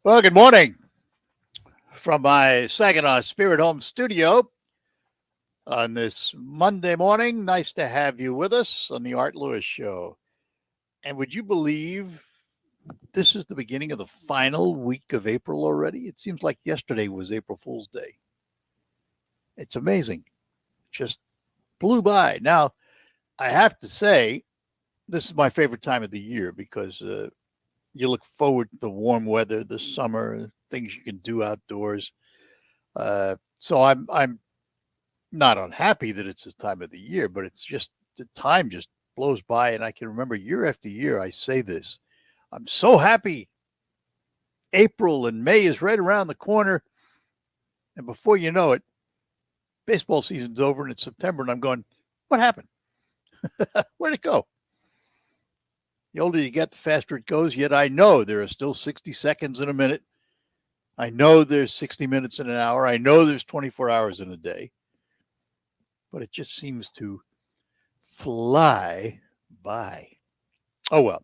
Well, good morning from my Saginaw Spirit Home studio on this Monday morning. Nice to have you with us on the Art Lewis Show. And would you believe this is the beginning of the final week of April already? It seems like yesterday was April Fool's Day. It's amazing. Just blew by. Now, I have to say, this is my favorite time of the year because you look forward to the warm weather, the summer, things you can do outdoors. So I'm not unhappy that it's this time of the year, but it's just the time just blows by, and I can remember year after year I say this. I'm so happy. April and May is right around the corner, and before you know it, baseball season's over and it's September, and I'm going, what happened? Where'd it go? The older you get, the faster it goes. Yet I know there are still 60 seconds in a minute. I know there's 60 minutes in an hour. I know there's 24 hours in a day. But it just seems to fly by. Oh, well.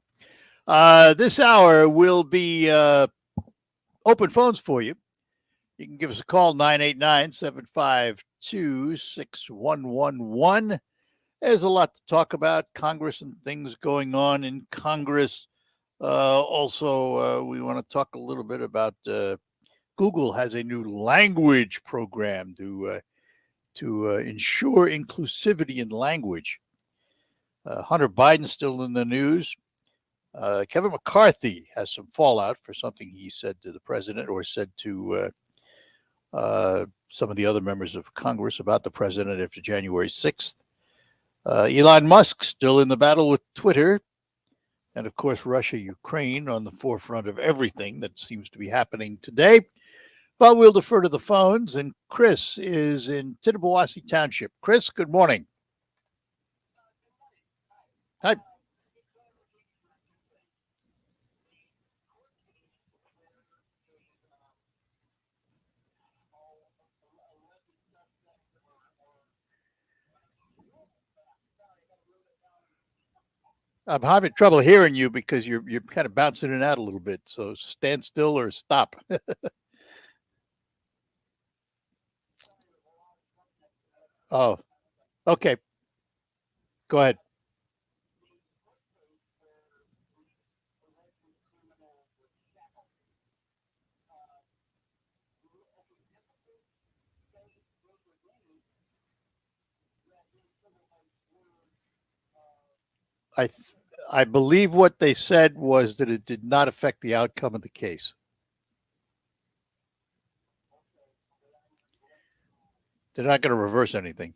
This hour will be open phones for you. You can give us a call, 989-752-6111. There's a lot to talk about, Congress and things going on in Congress. Also, we want to talk a little bit about Google has a new language program to ensure inclusivity in language. Hunter Biden still in the news. Kevin McCarthy has some fallout for something he said to the president or said to some of the other members of Congress about the president after January 6th. Elon Musk still in the battle with Twitter. And, of course, Russia, Ukraine on the forefront of everything that seems to be happening today. But we'll defer to the phones. And Chris is in Tittabawassee Township. Chris, good morning. Hi. I'm having trouble hearing you because you're kind of bouncing in and out a little bit. So stand still or stop. Oh, okay. Go ahead. I I believe what they said was that it did not affect the outcome of the case. They're not going to reverse anything.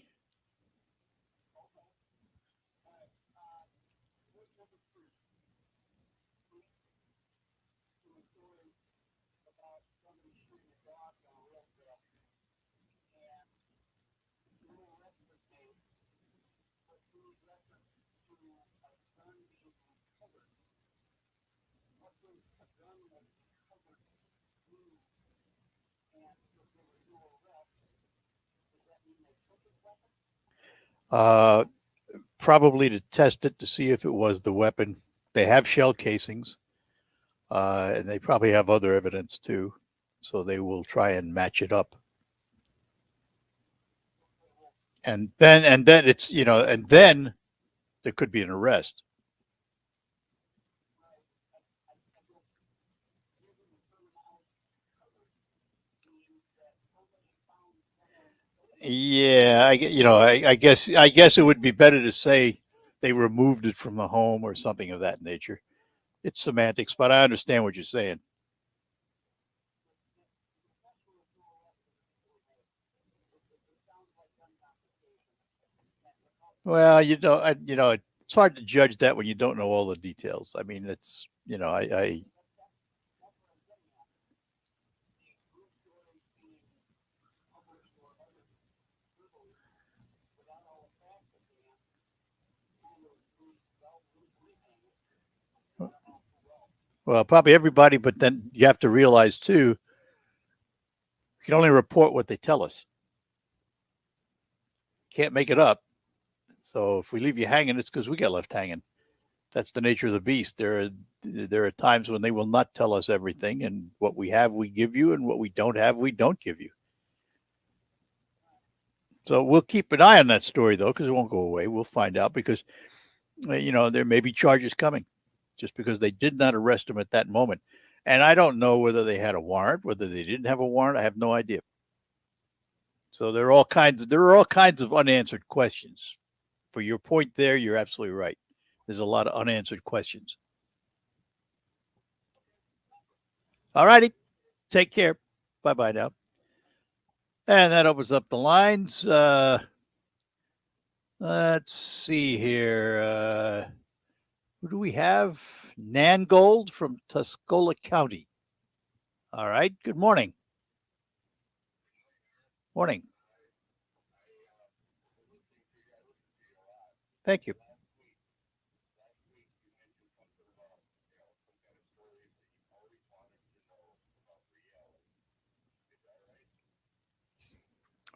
Uh, Probably to test it to see if it was the weapon. They have shell casings, and they probably have other evidence too. So they will try and match it up. And then it's and then there could be an arrest. Yeah, I guess it would be better to say they removed it from the home or something of that nature. It's semantics, but I understand what you're saying. Well, it's hard to judge that when you don't know all the details. I mean, it's I well probably everybody, but then you have to realize too, you can only report what they tell us. Can't make it up. So if we leave you hanging, it's because we got left hanging. That's the nature of the beast. there are times when they will not tell us everything, and what we have, we give you, and what we don't have, we don't give you. So we'll keep an eye on that story, though, because it won't go away. We'll find out because, there may be charges coming just because they did not arrest him at that moment. And I don't know whether they had a warrant, whether they didn't have a warrant. I have no idea. So there are all kinds of unanswered questions. For your point there, you're absolutely right. There's a lot of unanswered questions. All righty. Take care. Bye-bye now. And that opens up the lines. Let's see here. Who do we have? Nangold from Tuscola County. All right. Good morning. Morning. Thank you.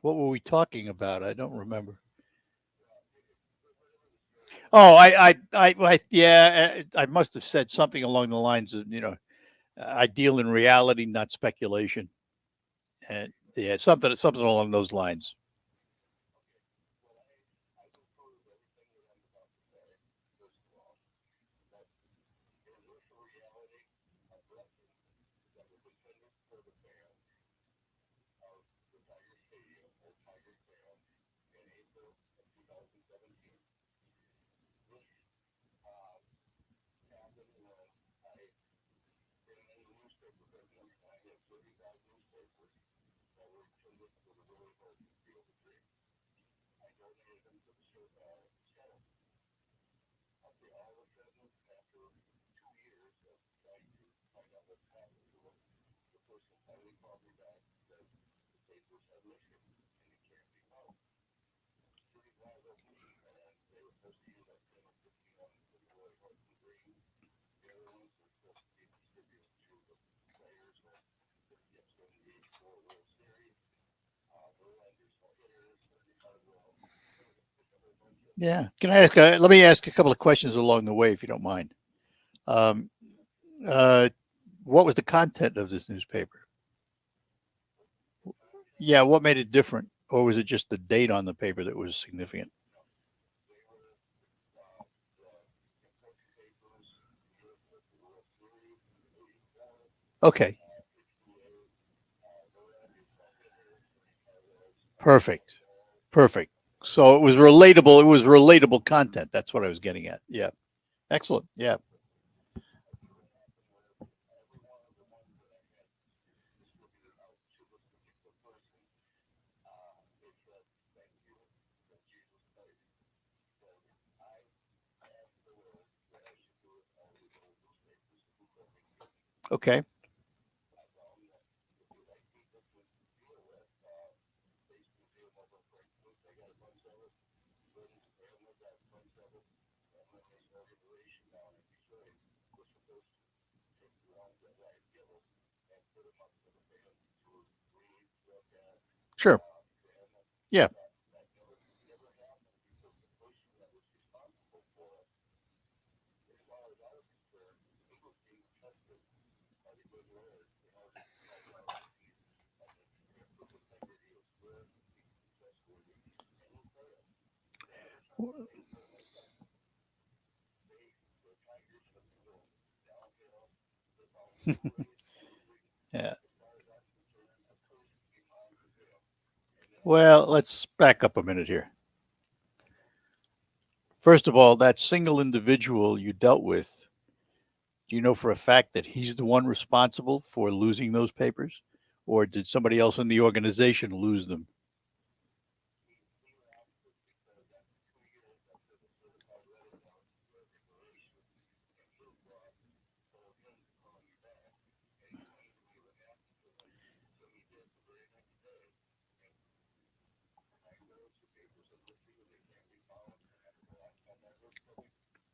What were we talking about? I don't remember. Oh, yeah, I must have said something along the lines of, I deal in reality, not speculation, and yeah, something along those lines. Yeah. Can I ask? Let me ask a couple of questions along the way, if you don't mind. Um, uh, what was the content of this newspaper? Yeah. What made it different, or was it just the date on the paper that was significant? Okay. Perfect. Perfect. So it was relatable. It was relatable content. That's what I was getting at. Yeah. Excellent. Yeah. Okay. Sure. Yeah. Yeah. Well, let's back up a minute here. First of all, that single individual you dealt with, do you know for a fact that he's the one responsible for losing those papers? Or did somebody else in the organization lose them?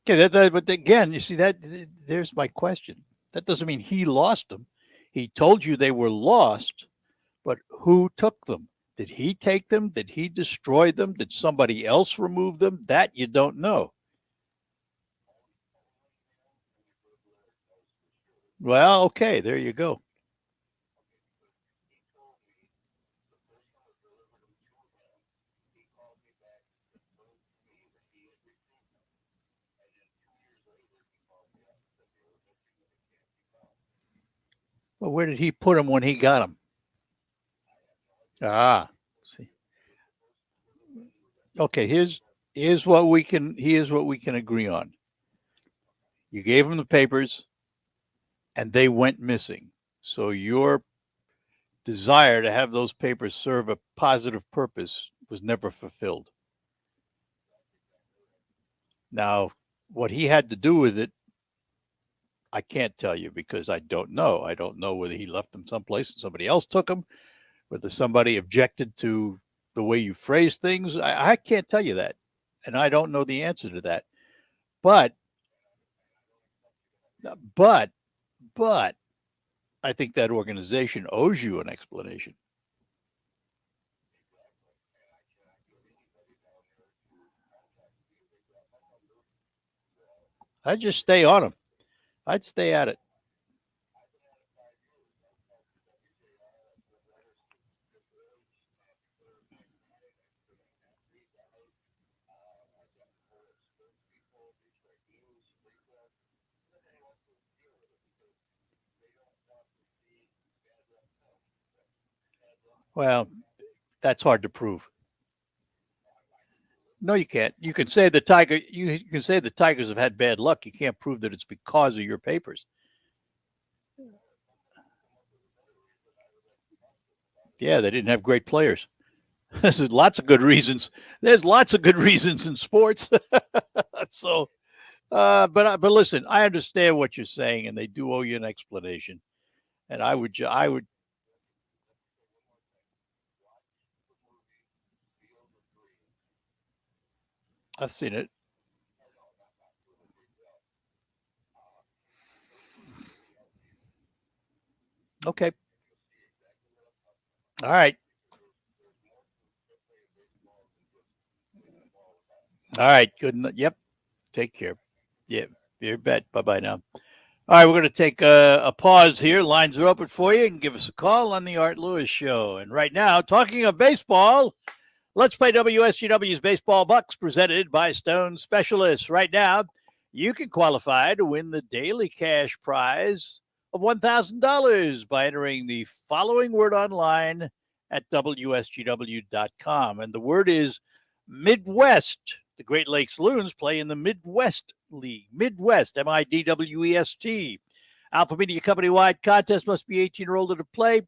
Okay, but again, you see that there's my question. That doesn't mean he lost them. He told you they were lost, but who took them? Did he take them? Did he destroy them? Did somebody else remove them? That you don't know. Well, okay, there you go. Well, where did he put him when he got him? Ah, see. Okay, here's what we can agree on. You gave him the papers, and they went missing. So your desire to have those papers serve a positive purpose was never fulfilled. Now, what he had to do with it, I can't tell you because I don't know. I don't know whether he left them someplace and somebody else took them, whether somebody objected to the way you phrase things. I can't tell you that. And I don't know the answer to that. But, but, but I think that organization owes you an explanation. I'd just stay on him. I'd stay at it. Well, that's hard to prove. No, you can't. You can say the tiger. You can say the Tigers have had bad luck. You can't prove that it's because of your papers. Yeah, they didn't have great players. There's lots of good reasons. There's lots of good reasons in sports. So, but listen, I understand what you're saying, and they do owe you an explanation. And I would. I've seen it. Okay. All right. All right. Good. Yep. Take care. Yeah. You bet. Bye bye now. All right, we're going to take a pause here. Lines are open for you. You can give us a call on the Art Lewis Show. And right now, talking of baseball, let's play WSGW's Baseball Bucks presented by Stone Specialists. Right now, you can qualify to win the daily cash prize of $1,000 by entering the following word online at WSGW.com. And the word is Midwest. The Great Lakes Loons play in the Midwest League. Midwest, MIDWEST. Alpha Media Company wide contest must be 18 or older to play.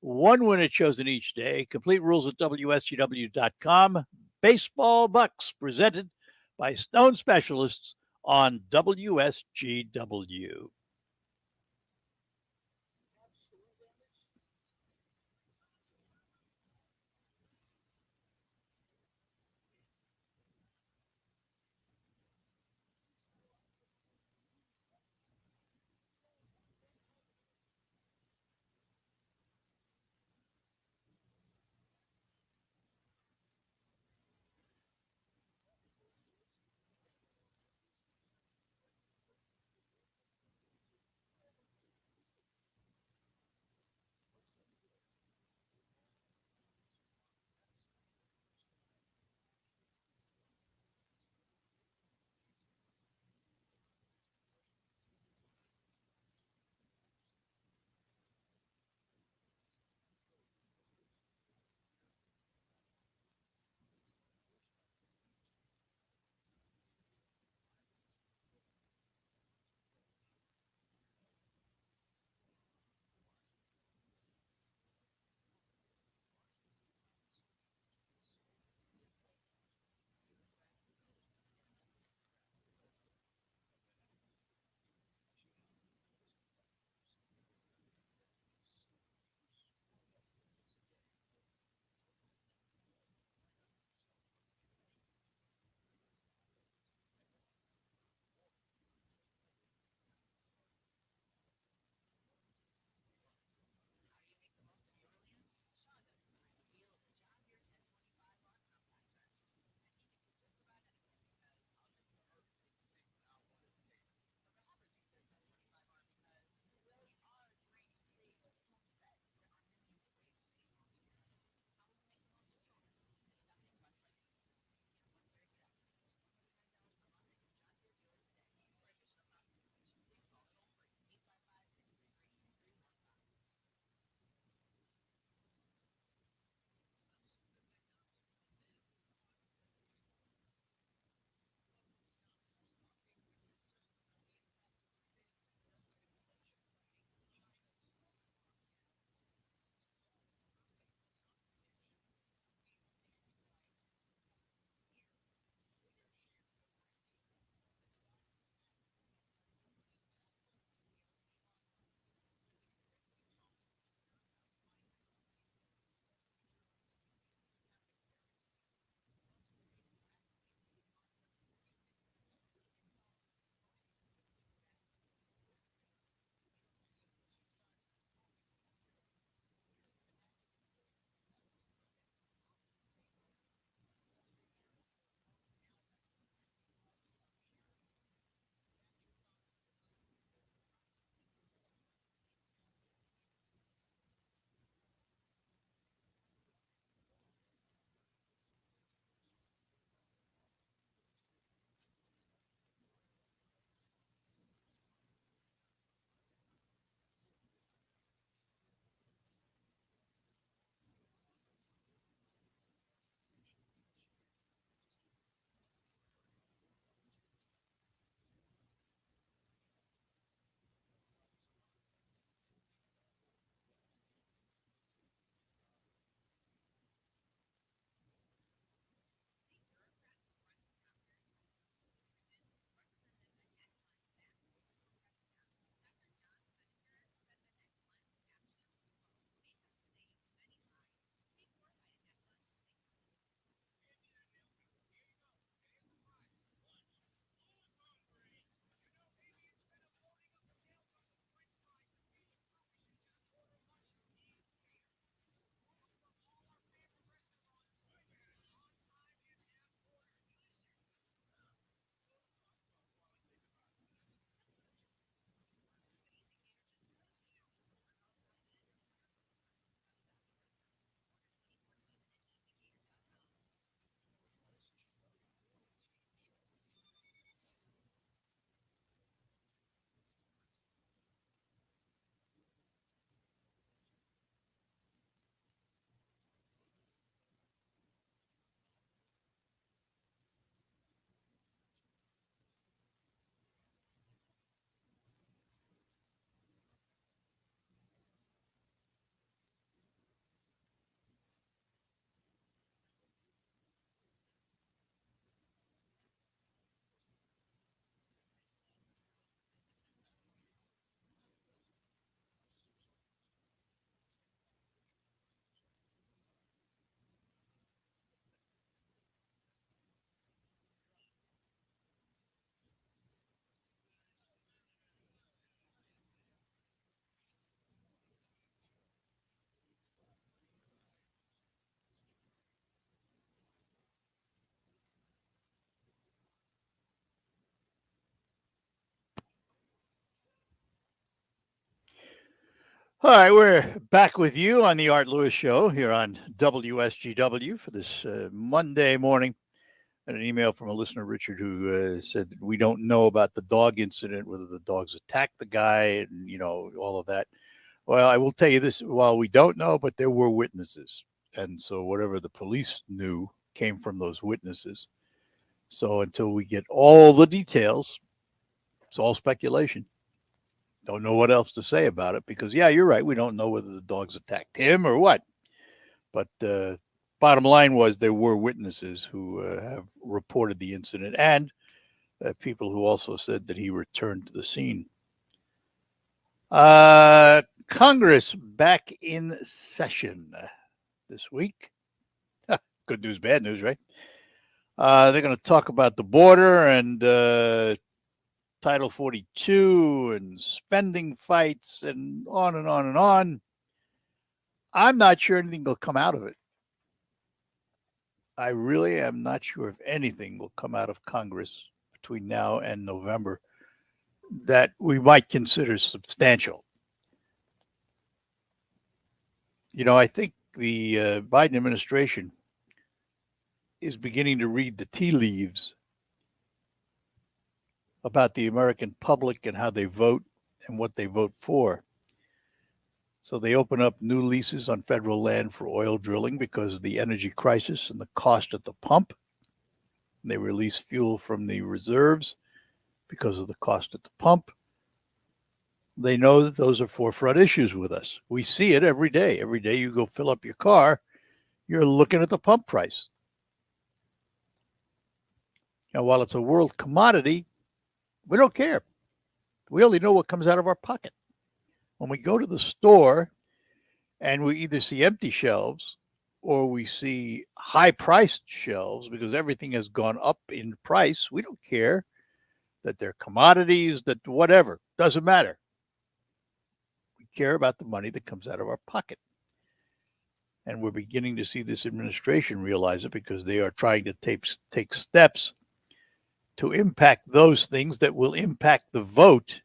One winner chosen each day. Complete rules at WSGW.com. Baseball Bucks presented by Stone Specialists on WSGW. All right, we're back with you on the Art Lewis Show here on WSGW for this Monday morning. And an email from a listener, Richard, who said that we don't know about the dog incident, whether the dogs attacked the guy and, all of that. Well, I will tell you this, while we don't know, but there were witnesses. And so whatever the police knew came from those witnesses. So until we get all the details, it's all speculation. Don't know what else to say about it because, yeah, you're right. We don't know whether the dogs attacked him or what. But bottom line was there were witnesses who have reported the incident and people who also said that he returned to the scene. Congress back in session this week. Good news, bad news, right? They're going to talk about the border and Title 42 and spending fights and on and on and on. I'm not sure anything will come out of it. I really am not sure if anything will come out of Congress between now and November that we might consider substantial. I think the Biden administration is beginning to read the tea leaves about the American public and how they vote and what they vote for. So they open up new leases on federal land for oil drilling because of the energy crisis and the cost at the pump. They release fuel from the reserves because of the cost at the pump. They know that those are forefront issues with us. We see it every day. Every day you go fill up your car, you're looking at the pump price. Now, while it's a world commodity, we don't care. We only know what comes out of our pocket. When we go to the store and we either see empty shelves or we see high-priced shelves because everything has gone up in price, we don't care that they're commodities, that whatever, doesn't matter. We care about the money that comes out of our pocket. And we're beginning to see this administration realize it because they are trying to take steps to impact those things that will impact the vote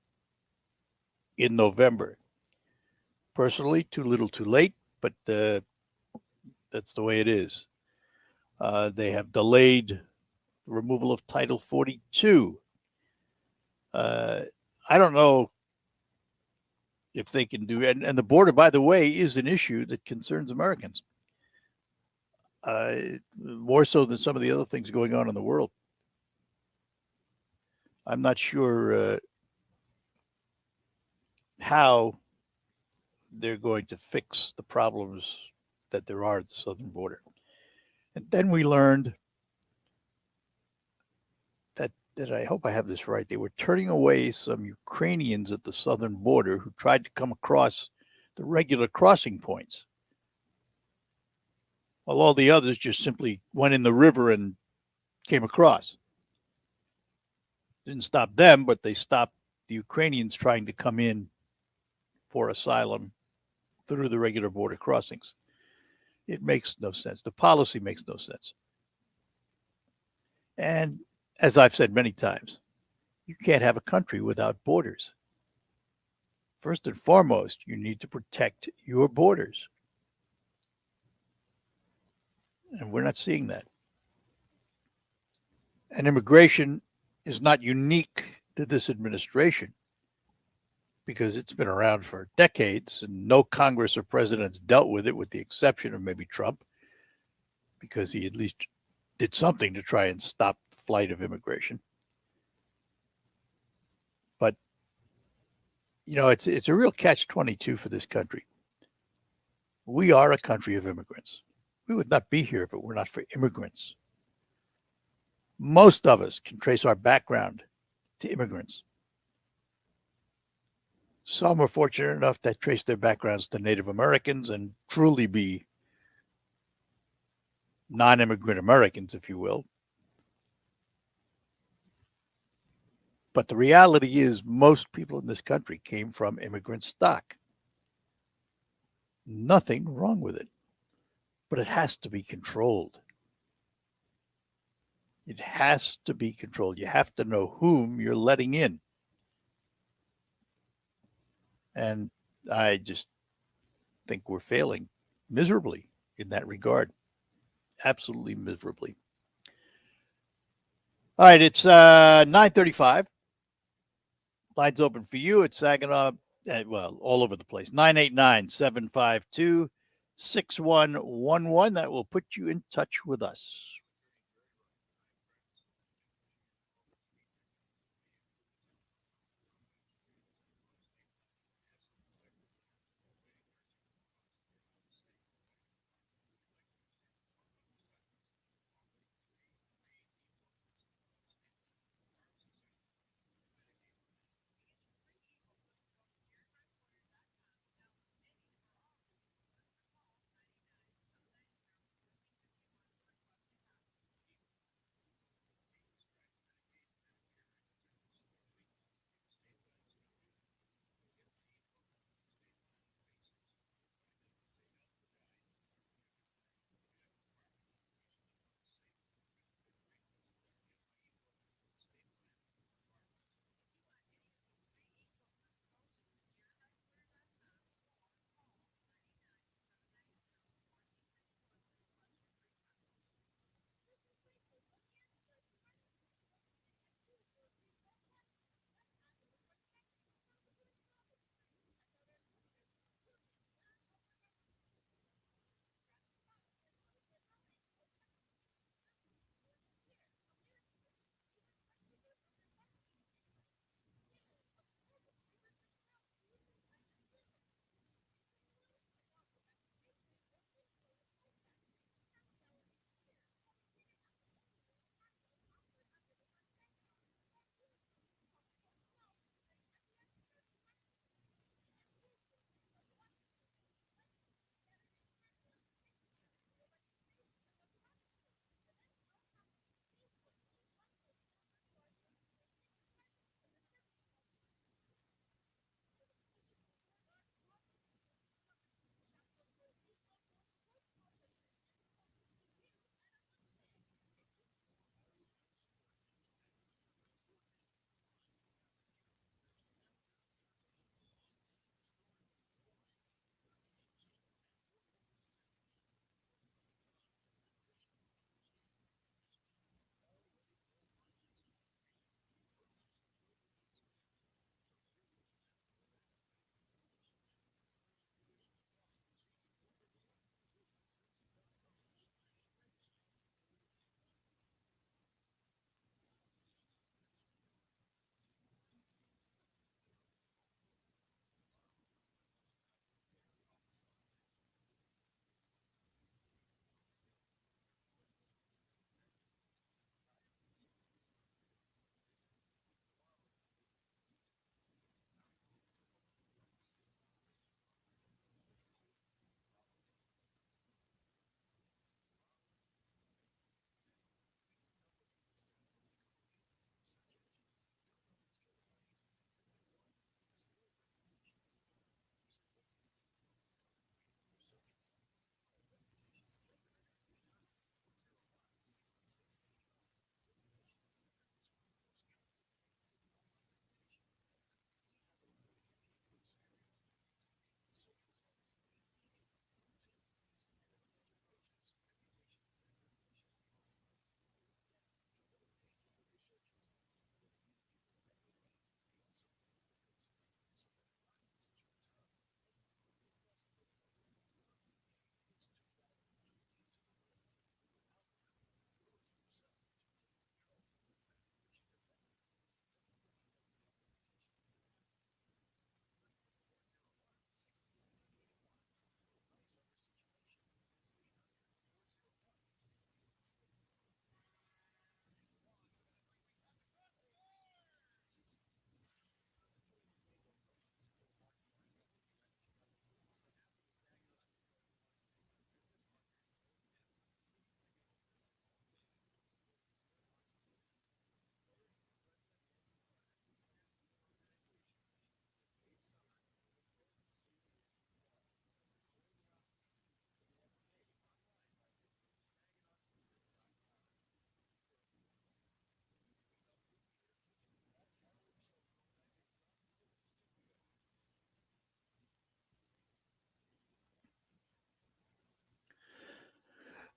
in November. Personally, too little, too late, but that's the way it is. They have delayed the removal of Title 42. I don't know if they can do it. And the border, by the way, is an issue that concerns Americans. More so than some of the other things going on in the world. I'm not sure how they're going to fix the problems that there are at the southern border. And then we learned that I hope I have this right. They were turning away some Ukrainians at the southern border who tried to come across the regular crossing points, while all the others just simply went in the river and came across. Didn't stop them, but they stopped the Ukrainians trying to come in for asylum through the regular border crossings. It makes no sense. The policy makes no sense. And as I've said many times, you can't have a country without borders. First and foremost, you need to protect your borders. And we're not seeing that. And immigration is not unique to this administration because it's been around for decades and no Congress or presidents dealt with it, with the exception of maybe Trump, because he at least did something to try and stop the flight of immigration. But, it's a real catch-22 for this country. We are a country of immigrants. We would not be here if it were not for immigrants. Most of us can trace our background to immigrants. Some are fortunate enough to trace their backgrounds to Native Americans and truly be non-immigrant Americans, if you will. But the reality is most people in this country came from immigrant stock. Nothing wrong with it, but it has to be controlled. It has to be controlled. You have to know whom you're letting in. And I just think we're failing miserably in that regard. Absolutely miserably. All right, it's 9:35. Lines open for you at Saginaw, well, all over the place. 989-752-6111. That will put you in touch with us.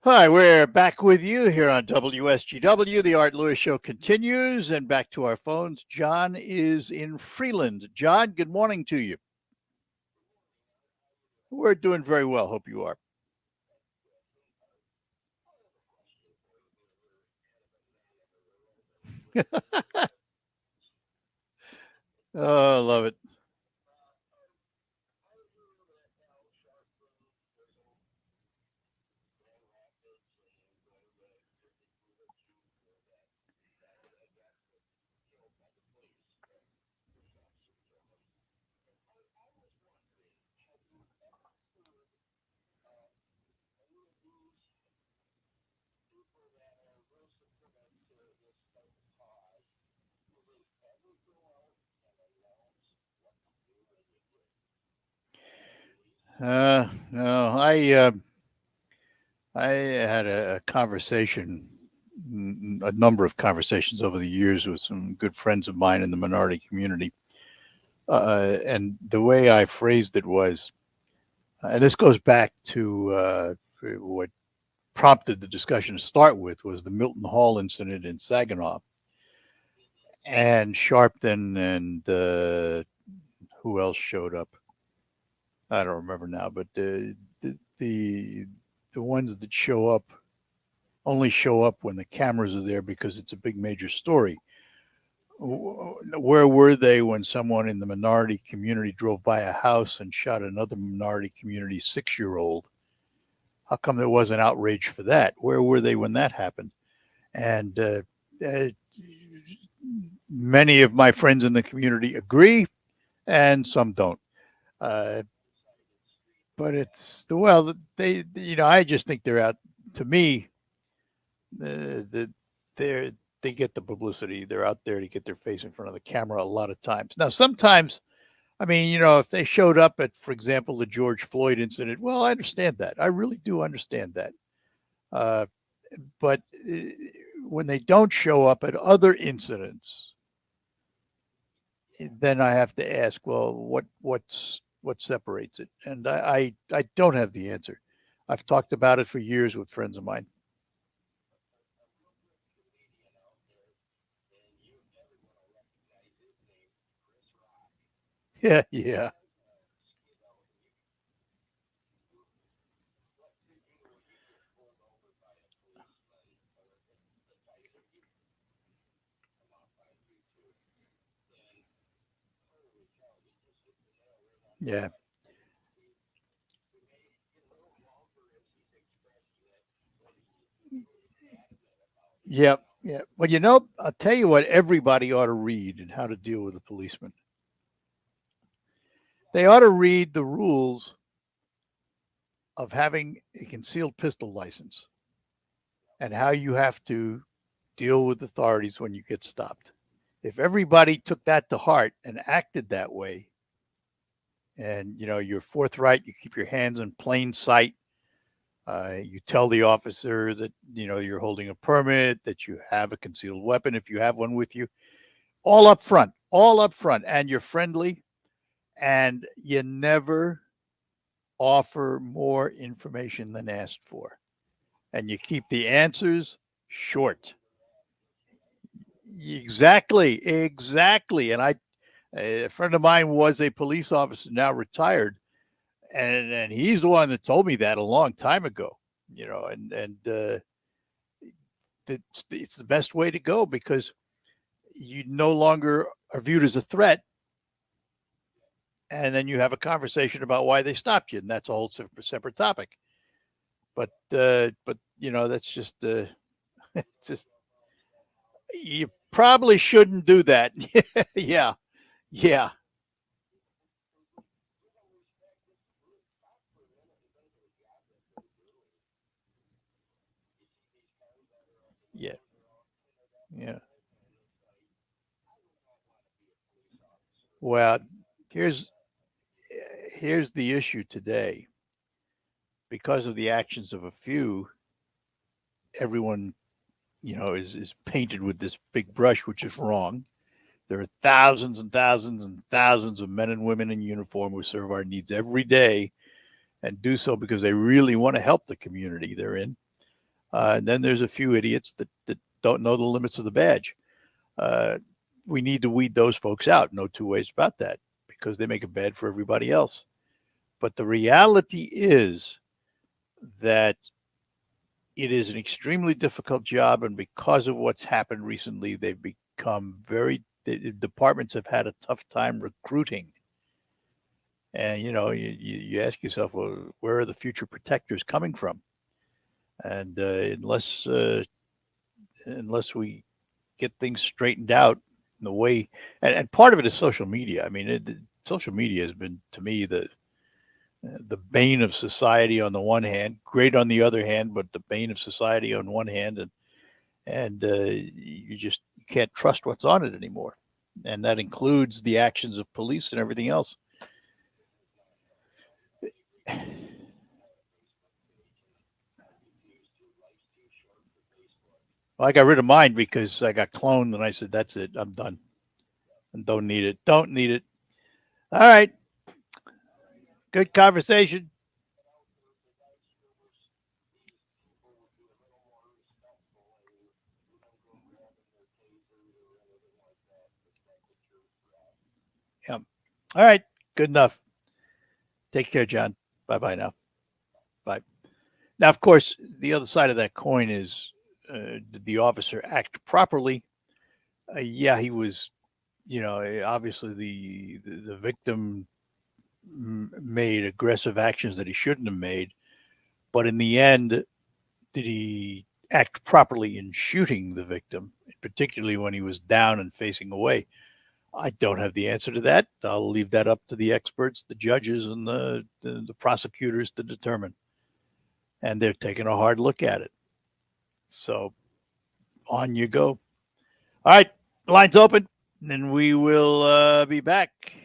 Hi, we're back with you here on WSGW. The Art Lewis Show continues, and back to our phones. John is in Freeland. John, good morning to you. We're doing very well. Hope you are. Oh, I love it. No, I had a conversation, a number of conversations over the years with some good friends of mine in the minority community. And the way I phrased it was, and this goes back to what prompted the discussion to start with, was the Milton Hall incident in Saginaw. And Sharpton and who else showed up? I don't remember now, but the ones that show up only show up when the cameras are there because it's a big major story. Where were they when someone in the minority community drove by a house and shot another minority community 6-year-old? How come there wasn't outrage for that? Where were they when that happened? And uh, many of my friends in the community agree, and some don't. Uh, but it's well, I just think they're out. To me, they're they get the publicity. They're out there to get their face in front of the camera a lot of times. Now, sometimes, I mean, if they showed up at, for example, the George Floyd incident, well, I understand that. I really do understand that. Uh, but when they don't show up at other incidents, then I have to ask, well, what separates it? And I don't have the answer. I've talked about it for years with friends of mine. Yeah, yeah, yeah. Yep. Yeah. Well, I'll tell you what everybody ought to read and how to deal with a policeman. They ought to read the rules of having a concealed pistol license and how you have to deal with authorities when you get stopped. If everybody took that to heart and acted that way, and you're forthright, you keep your hands in plain sight, you tell the officer that you're holding a permit, that you have a concealed weapon if you have one with you, all up front, and you're friendly, and you never offer more information than asked for, and you keep the answers short. Exactly. And a friend of mine was a police officer, now retired, and he's the one that told me that a long time ago. And it's the best way to go because you no longer are viewed as a threat, and then you have a conversation about why they stopped you, and that's a whole separate topic. But that's just it's just you probably shouldn't do that. Yeah, yeah, yeah, yeah. Well, here's here's the issue today. Because of the actions of a few, everyone is painted with this big brush, which is wrong. There are thousands and thousands and thousands of men and women in uniform who serve our needs every day and do so because they really want to help the community they're in. And then there's a few idiots that don't know the limits of the badge. Uh, we need to weed those folks out. No two ways about that, because they make it bad for everybody else. But the reality is that it is an extremely difficult job, and because of what's happened recently, they've become the departments have had a tough time recruiting. And you ask yourself, well, where are the future protectors coming from? And unless we get things straightened out in the way, and part of it is social media. I mean, social media has been, to me, the bane of society on the one hand, great on the other hand, but the bane of society on one hand, and you can't trust what's on it anymore, and that includes the actions of police and everything else. Well, I got rid of mine because I got cloned, and I said, "That's it, I'm done, and don't need it. Don't need it." All right, good conversation. Yeah. All right, good enough. Take care, John. Bye bye now. Bye. Now, of course, the other side of that coin is, did the officer act properly? Yeah, he was. Obviously the victim made aggressive actions that he shouldn't have made. But in the end, did he act properly in shooting the victim, particularly when he was down and facing away? I don't have the answer to that. I'll leave that up to the experts, the judges, and the prosecutors to determine. And they're taking a hard look at it. So on you go. All right, lines open, and we will be back.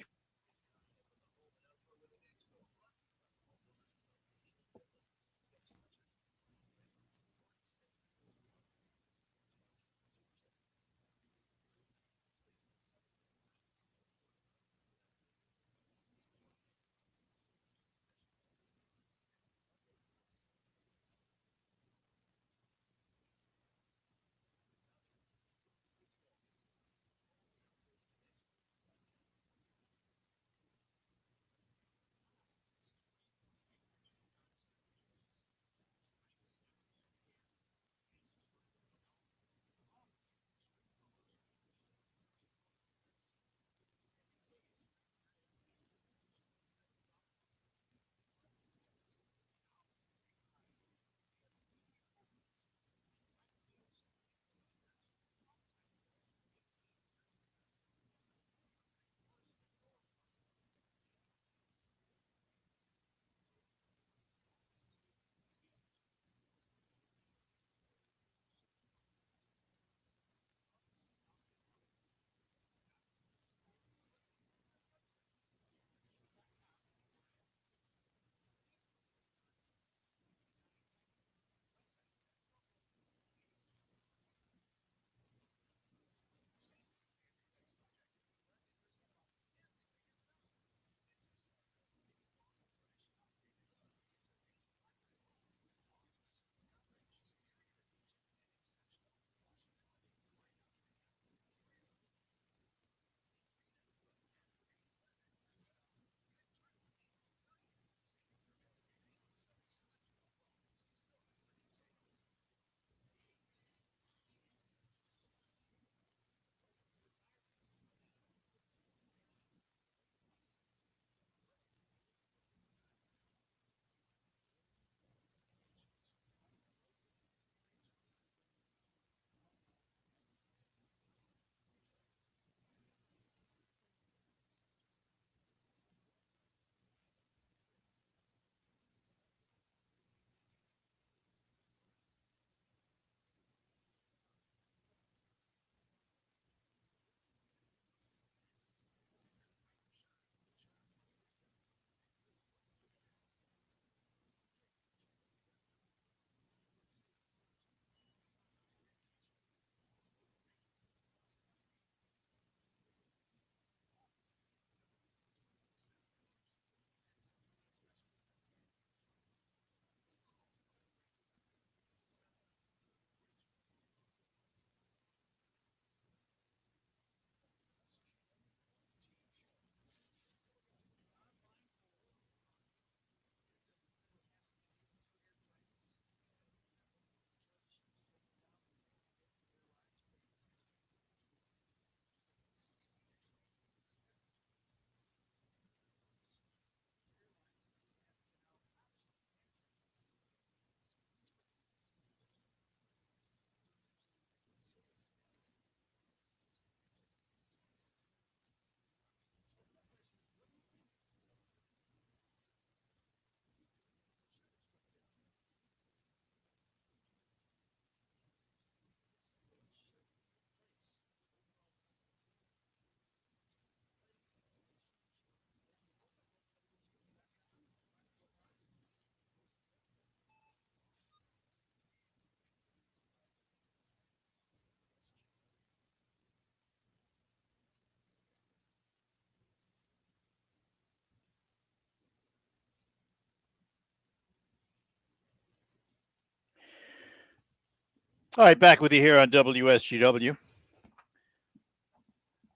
All right, back with you here on WSGW.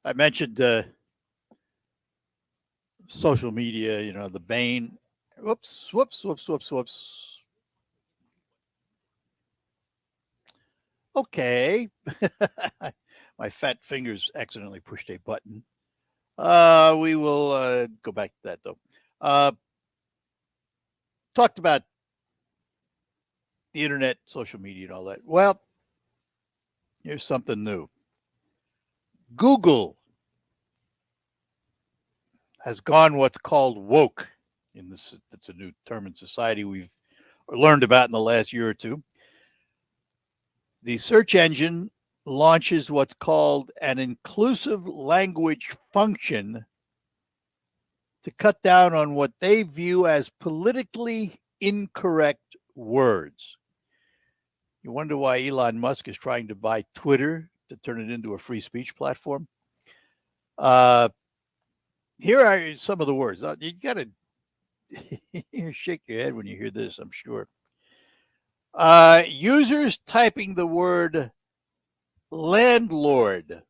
I mentioned social media, the bane. Whoops. Okay. My fat fingers accidentally pushed a button. We will go back to that, though. Talked about the internet, social media, and all that. Well, here's something new. Google has gone what's called woke. It's a new term in society we've learned about in the last year or two. The search engine launches what's called an inclusive language function to cut down on what they view as politically incorrect words. You wonder why Elon Musk is trying to buy Twitter to turn it into a free speech platform? Here are some of the words. You got to shake your head when you hear this, I'm sure. Users typing the word landlord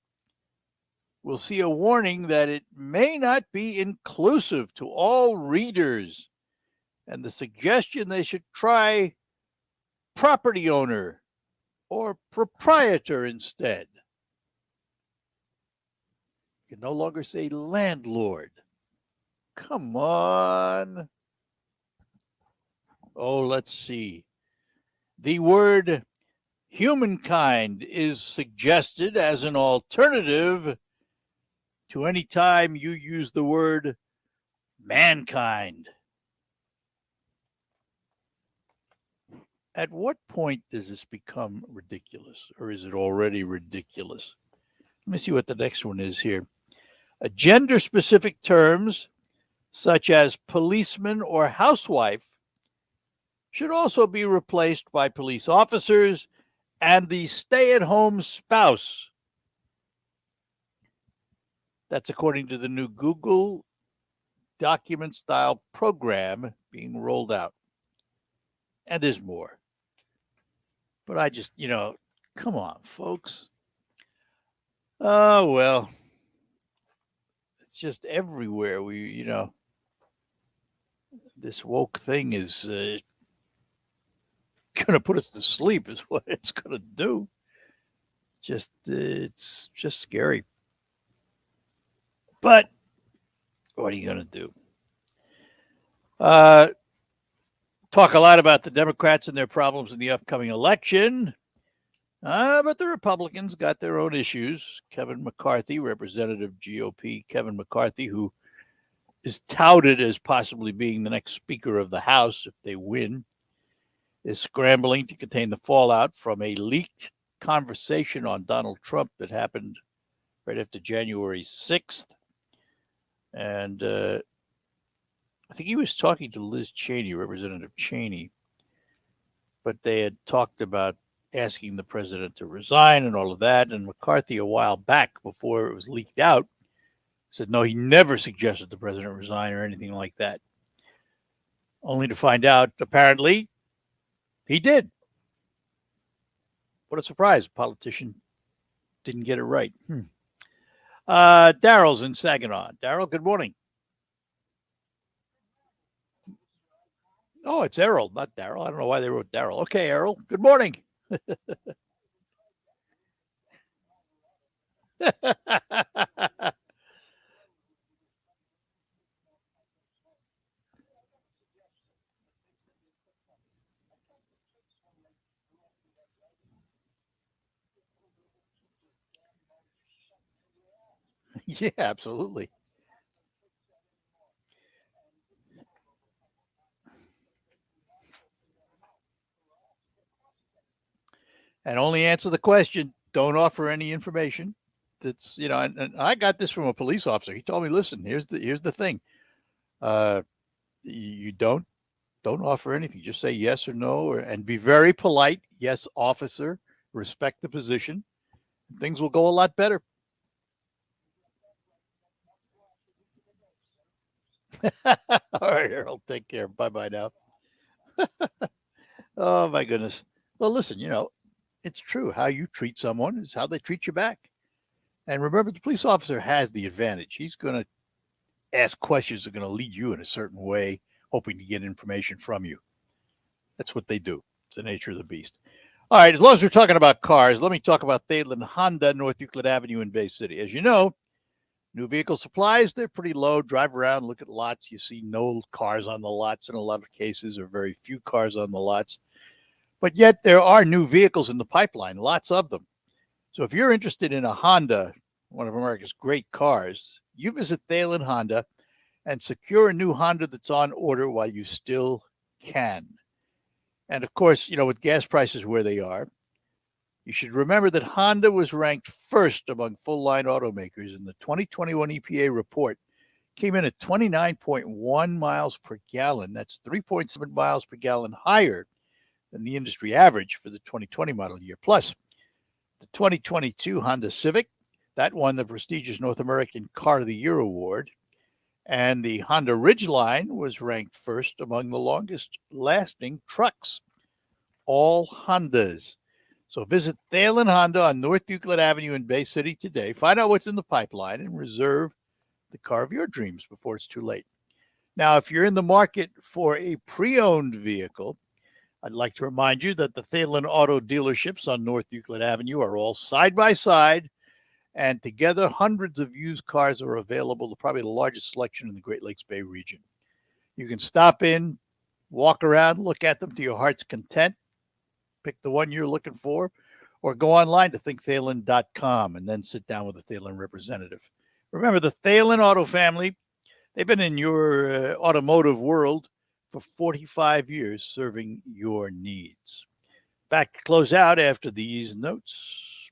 will see a warning that it may not be inclusive to all readers, and the suggestion they should try property owner or proprietor instead. You can no longer say landlord. Come on. Oh, let's see. The word humankind is suggested as an alternative to any time you use the word mankind. At what point does this become ridiculous, or is it already ridiculous? Let me see what the next one is here. Gender-specific terms such as policeman or housewife should also be replaced by police officers and the stay-at-home spouse. That's according to the new Google document-style program being rolled out. And there's more. But I just, come on, folks. Oh, well, it's just everywhere. This woke thing is going to put us to sleep is what it's going to do. It's just scary. But what are you going to do? Talk a lot about the Democrats and their problems in the upcoming election. But the Republicans got their own issues. Kevin McCarthy, Representative GOP Kevin McCarthy, who is touted as possibly being the next Speaker of the House if they win, is scrambling to contain the fallout from a leaked conversation on Donald Trump that happened right after January 6th. And I think he was talking to Liz Cheney, Representative Cheney, but they had talked about asking the president to resign and all of that. And McCarthy, a while back before it was leaked out, said, no, he never suggested the president resign or anything like that. Only to find out, apparently, he did. What a surprise. A politician didn't get it right. Daryl's in Saginaw. Daryl, good morning. Oh, it's Errol, not Daryl. I don't know why they wrote Daryl. Okay, Errol, good morning. Yeah, absolutely. And only answer the question. Don't offer any information. That's and I got this from a police officer. He told me, listen, here's the thing. You don't offer anything. Just say yes or no, and be very polite. Yes, officer. Respect the position. Things will go a lot better. All right, Harold. Take care. Bye now. Oh my goodness. Well, listen. it's true. How you treat someone is how they treat you back. And remember, the police officer has the advantage. He's going to ask questions that are going to lead you in a certain way, hoping to get information from you. That's what they do. It's the nature of the beast. All right, as long as we're talking about cars, let me talk about Thalen Honda, North Euclid Avenue in Bay City. As you know, new vehicle supplies, they're pretty low. Drive around, look at lots. You see no cars on the lots in a lot of cases, or very few cars on the lots. But yet there are new vehicles in the pipeline, lots of them. So if you're interested in a Honda, one of America's great cars, you visit Thalen Honda and secure a new Honda that's on order while you still can. And of course, with gas prices where they are, you should remember that Honda was ranked first among full-line automakers in the 2021 EPA report. Came in at 29.1 miles per gallon. That's 3.7 miles per gallon higher than the industry average for the 2020 model year. Plus, the 2022 Honda Civic, that won the prestigious North American Car of the Year award. And the Honda Ridgeline was ranked first among the longest lasting trucks. All Hondas. So visit Thalen Honda on North Euclid Avenue in Bay City today. Find out what's in the pipeline and reserve the car of your dreams before it's too late. Now, if you're in the market for a pre-owned vehicle, I'd like to remind you that the Thalen Auto dealerships on North Euclid Avenue are all side by side, and together hundreds of used cars are available, probably the largest selection in the Great Lakes Bay region. You can stop in, walk around, look at them to your heart's content, pick the one you're looking for, or go online to thinkthalen.com and then sit down with a Thalen representative. Remember, the Thalen Auto family, they've been in your automotive world for 45 years serving your needs. Back to close out after these notes.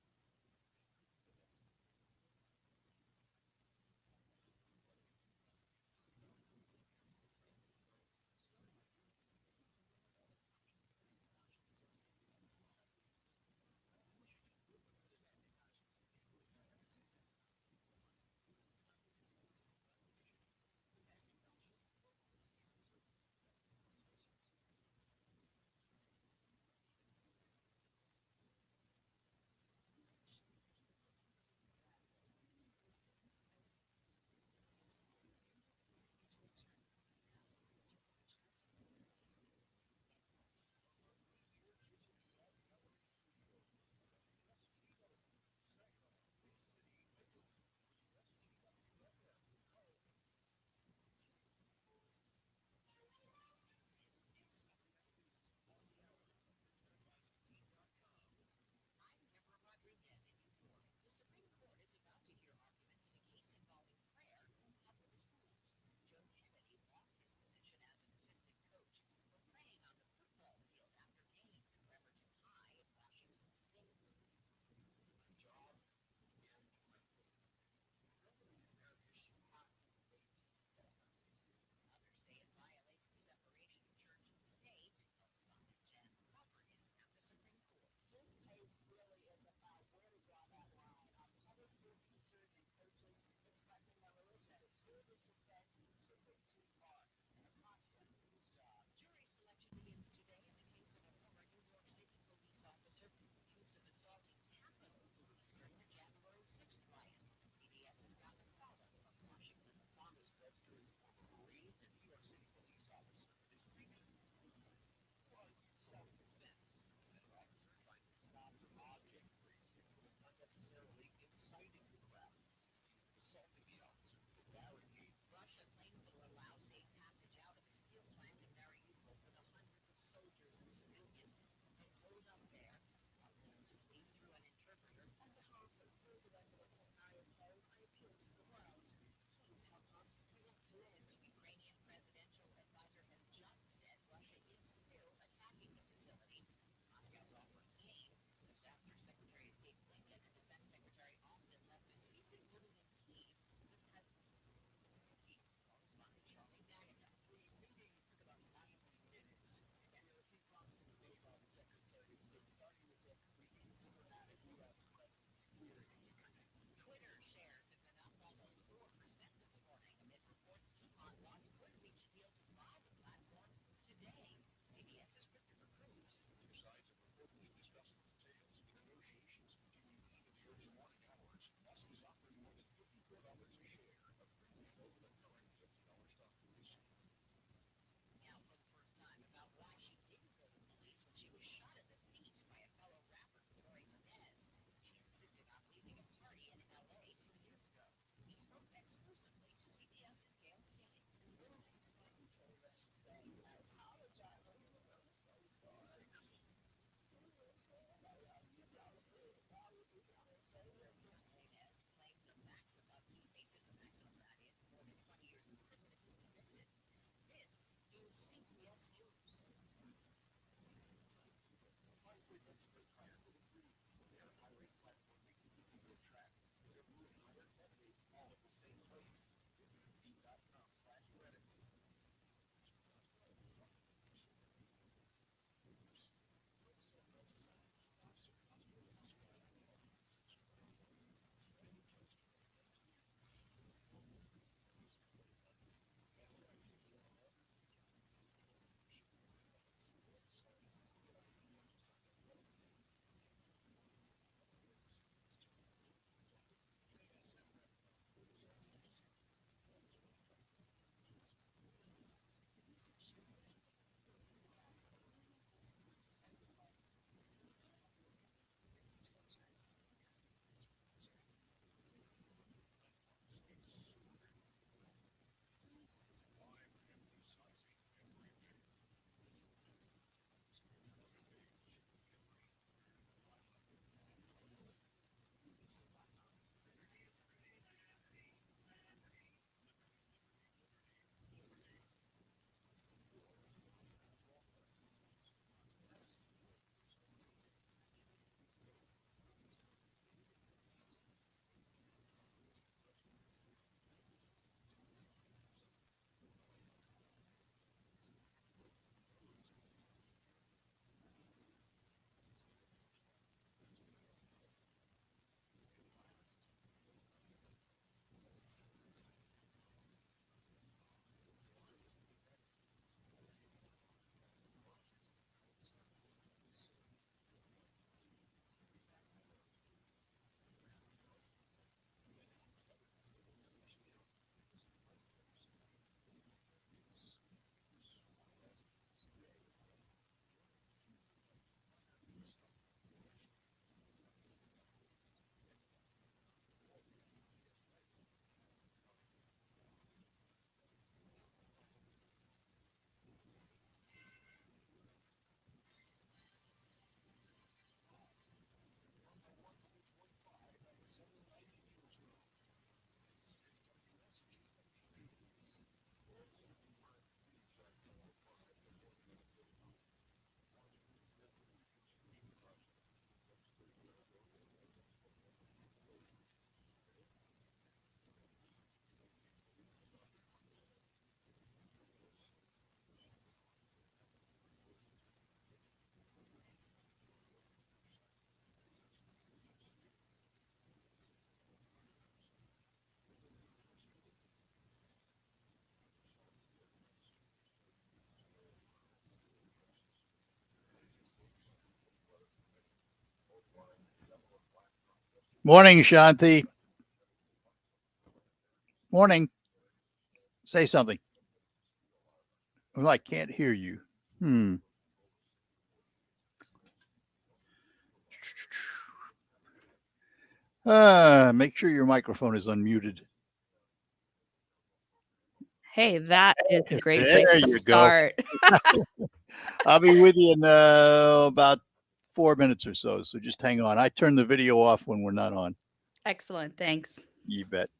Morning, Shanthi. Morning. Say something. Well, I can't hear you. Make sure your microphone is unmuted. Hey, that is a great There place to you go. start. I'll be with you in about 4 minutes or so. So just hang on. I turn the video off when we're not on. Excellent. Thanks. You bet.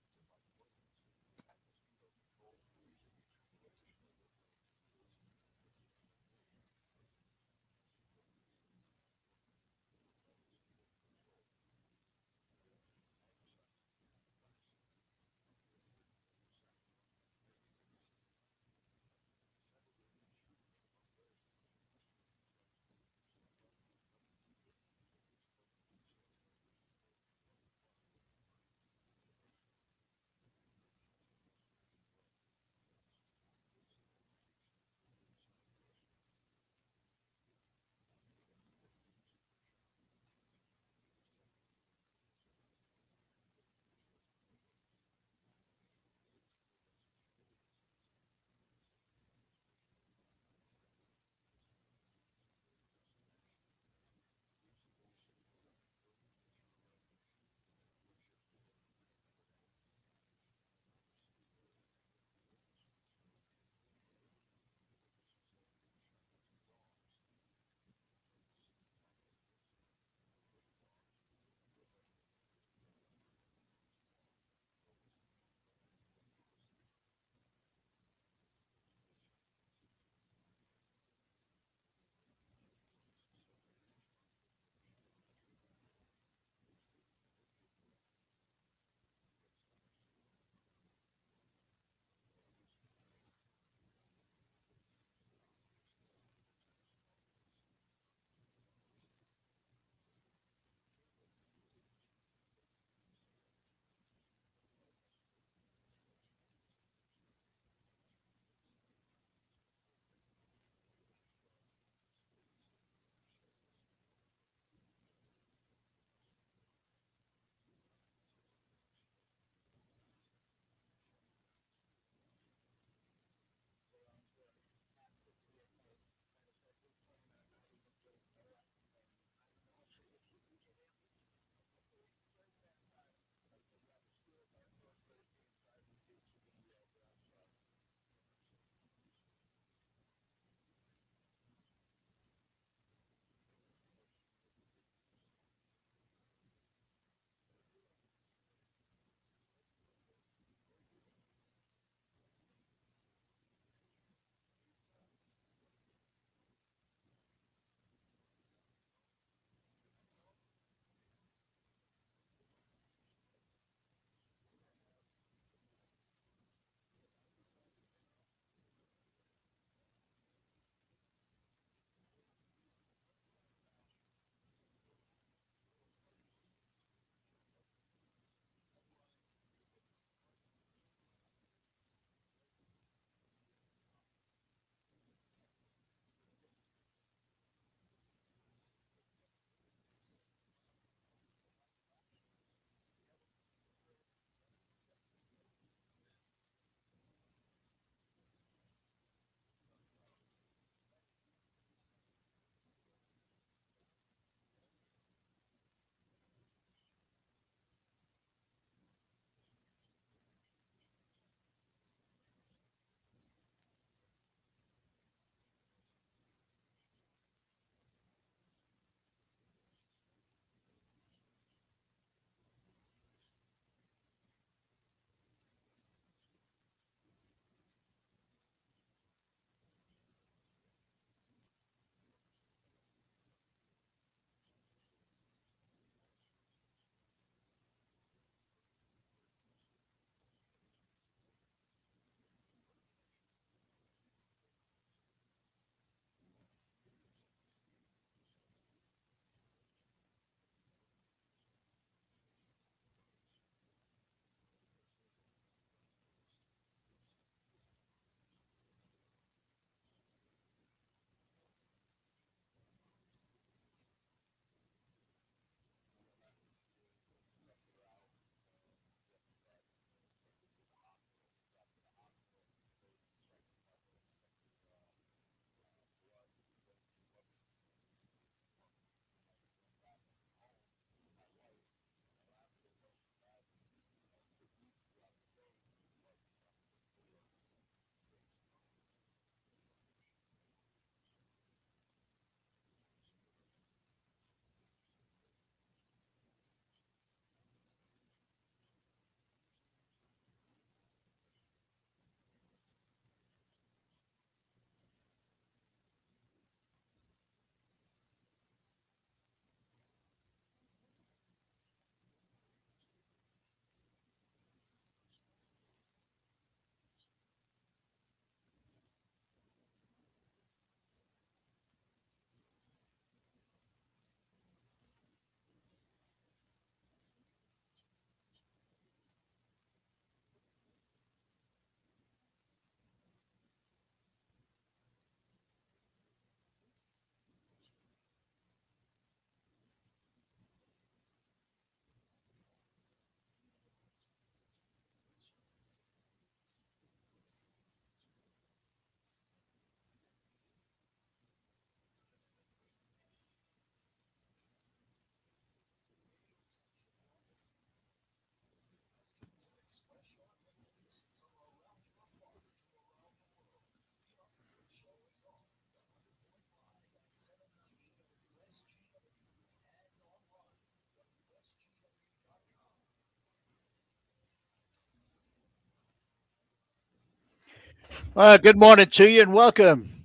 Good morning to you and welcome.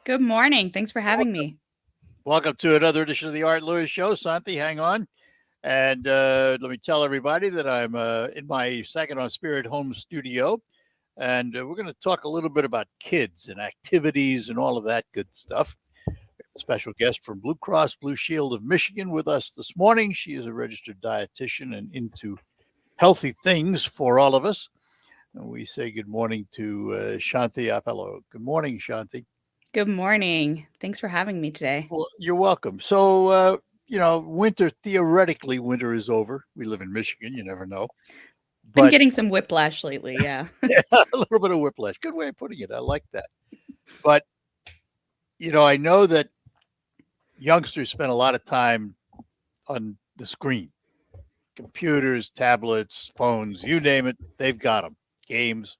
Good morning. Thanks for having me. Welcome to another edition of the Art Lewis Show. Shanthi, hang on. And let me tell everybody that I'm in my second on Spirit Home studio. And we're going to talk a little bit about kids and activities and all of that good stuff. Special guest from Blue Cross Blue Shield of Michigan with us this morning. She is a registered dietitian and into healthy things for all of us. And we say good morning to Shanthi Appelo. Good morning, Shanthi. Good morning. Thanks for having me today. Well, you're welcome. So, theoretically, winter is over. We live in Michigan. You never know. Been getting some whiplash lately, yeah. Yeah, a little bit of whiplash. Good way of putting it. I like that. But, I know that youngsters spend a lot of time on the screen. Computers, tablets, phones, you name it, they've got them. Games.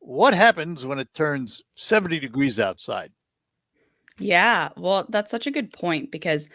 What happens when it turns 70 degrees outside? Yeah, well, that's such a good point because,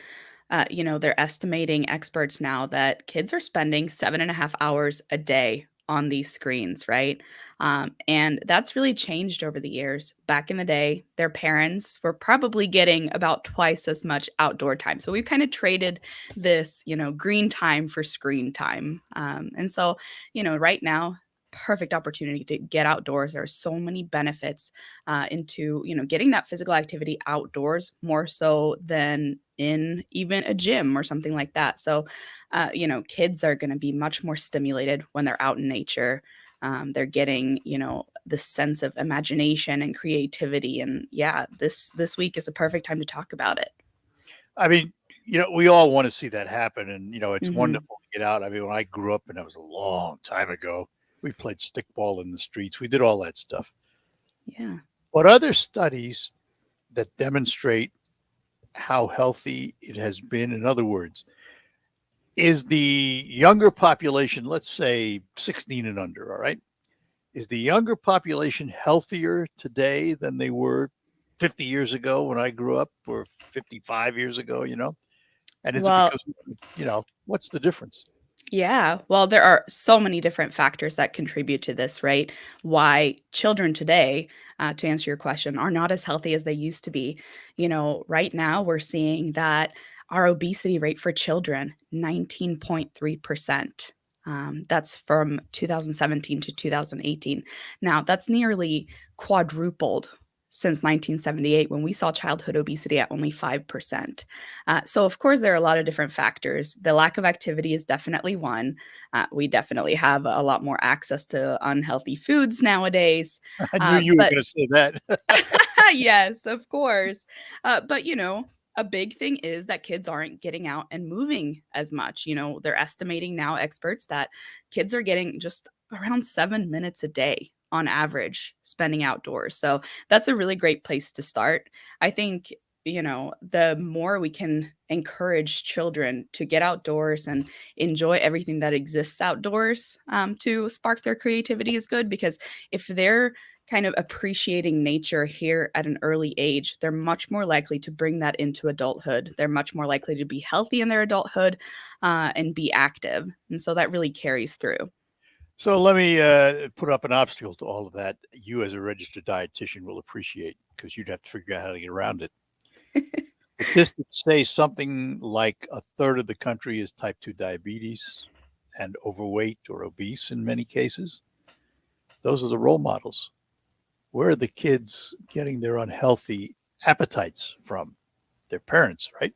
they're estimating experts now that kids are spending 7.5 hours a day on these screens, right? And that's really changed over the years. Back in the day, their parents were probably getting about twice as much outdoor time. So we've kind of traded this, green time for screen time. And so, right now, perfect opportunity to get outdoors. There are so many benefits into getting that physical activity outdoors more so than in even a gym or something like that. So kids are going to be much more stimulated when they're out in nature. They're getting the sense of imagination and creativity, and yeah, this week is a perfect time to talk about it. I mean, we all want to see that happen, and it's Mhm. wonderful to get out. I mean, when I grew up, and that was a long time ago, we played stickball in the streets. We did all that stuff. Yeah. But other studies that demonstrate how healthy it has been, in other words, is the younger population, let's say 16 and under, all right? Is the younger population healthier today than they were 50 years ago when I grew up, or 55 years ago, And is it Well, because, what's the difference? yeah. Well, there are so many different factors that contribute to this, right? Why children today, to answer your question, are not as healthy as they used to be. Right now we're seeing that our obesity rate for children, 19.3%. That's from 2017 to 2018. Now, that's nearly quadrupled since 1978 when we saw childhood obesity at only 5%. So, of course, there are a lot of different factors. The lack of activity is definitely one. We definitely have a lot more access to unhealthy foods nowadays. I knew you were But going to say that. yes, of course. But a big thing is that kids aren't getting out and moving as much. They're estimating now, experts, that kids are getting just around 7 minutes a day on average spending outdoors. So that's a really great place to start. I think, the more we can encourage children to get outdoors and enjoy everything that exists outdoors, to spark their creativity is good, because if they're kind of appreciating nature here at an early age, they're much more likely to bring that into adulthood. They're much more likely to be healthy in their adulthood, and be active. And so that really carries through. So let me put up an obstacle to all of that. You, as a registered dietitian, will appreciate, because you'd have to figure out how to get around it. Statistics say something like a third of the country is type 2 diabetes and overweight or obese in many cases. Those are the role models. Where are the kids getting their unhealthy appetites from? Their parents, right?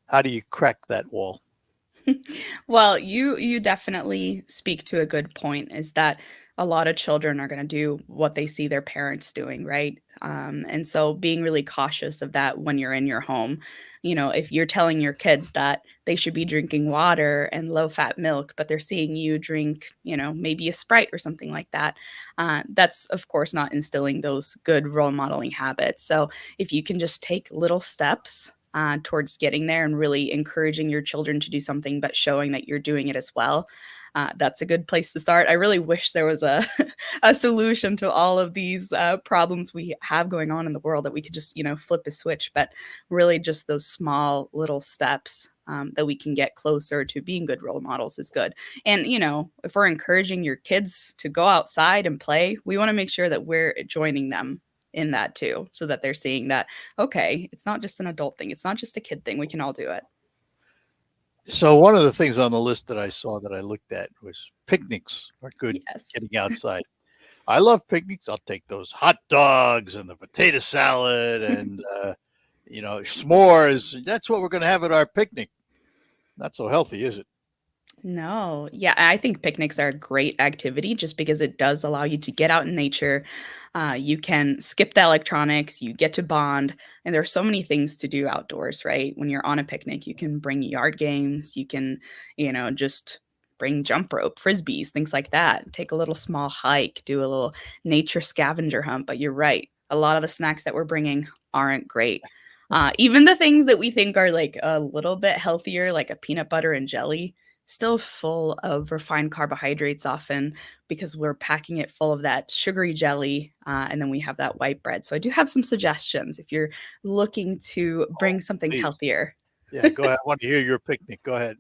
How do you crack that wall? Well, you definitely speak to a good point, is that a lot of children are going to do what they see their parents doing, right? And so being really cautious of that when you're in your home. If you're telling your kids that they should be drinking water and low fat milk, but they're seeing you drink, maybe a Sprite or something like that, that's of course not instilling those good role modeling habits. So if you can just take little steps towards getting there and really encouraging your children to do something, but showing that you're doing it as well, That's a good place to start. I really wish there was a a solution to all of these problems we have going on in the world that we could just, flip a switch. But really, just those small little steps that we can get closer to being good role models is good. And, if we're encouraging your kids to go outside and play, we want to make sure that we're joining them in that too, so that they're seeing that, okay, it's not just an adult thing. It's not just a kid thing. We can all do it. So one of the things on the list that I saw that I looked at was picnics are good Yes. getting outside. I love picnics. I'll take those hot dogs and the potato salad and, s'mores. That's what we're going to have at our picnic. Not so healthy, is it? No. Yeah, I think picnics are a great activity just because it does allow you to get out in nature. You can skip the electronics, you get to bond, and there are so many things to do outdoors, right? When you're on a picnic, you can bring yard games, you can, just bring jump rope, frisbees, things like that. Take a little small hike, do a little nature scavenger hunt. But you're right, a lot of the snacks that we're bringing aren't great. Even the things that we think are like a little bit healthier, like a peanut butter and jelly, still full of refined carbohydrates often because we're packing it full of that sugary jelly, and then we have that white bread. So I do have some suggestions if you're looking to bring something Please. healthier. Yeah, go ahead. I want to hear your picnic. Go ahead.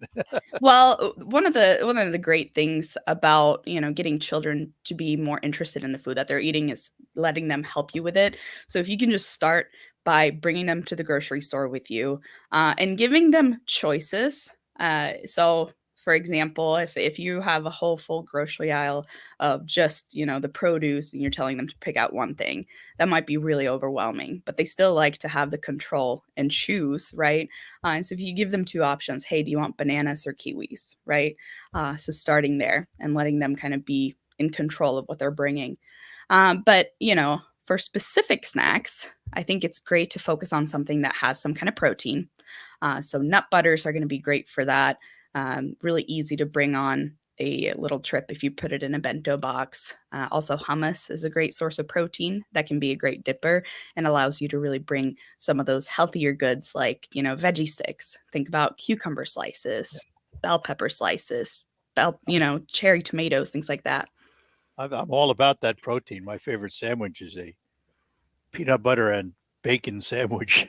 Well, one of the great things about, getting children to be more interested in the food that they're eating is letting them help you with it. So if you can just start by bringing them to the grocery store with you, and giving them choices. So for example, if you have a whole full grocery aisle of just, the produce and you're telling them to pick out one thing, that might be really overwhelming, but they still like to have the control and choose, right? And so if you give them two options, hey, do you want bananas or kiwis, right? So starting there and letting them kind of be in control of what they're bringing. But, for specific snacks, I think it's great to focus on something that has some kind of protein. So nut butters are going to be great for that. Really easy to bring on a little trip if you put it in a bento box. Also, hummus is a great source of protein that can be a great dipper and allows you to really bring some of those healthier goods like, veggie sticks. Think about cucumber slices, bell pepper slices, cherry tomatoes, things like that. I'm all about that protein. My favorite sandwich is a peanut butter and bacon sandwich.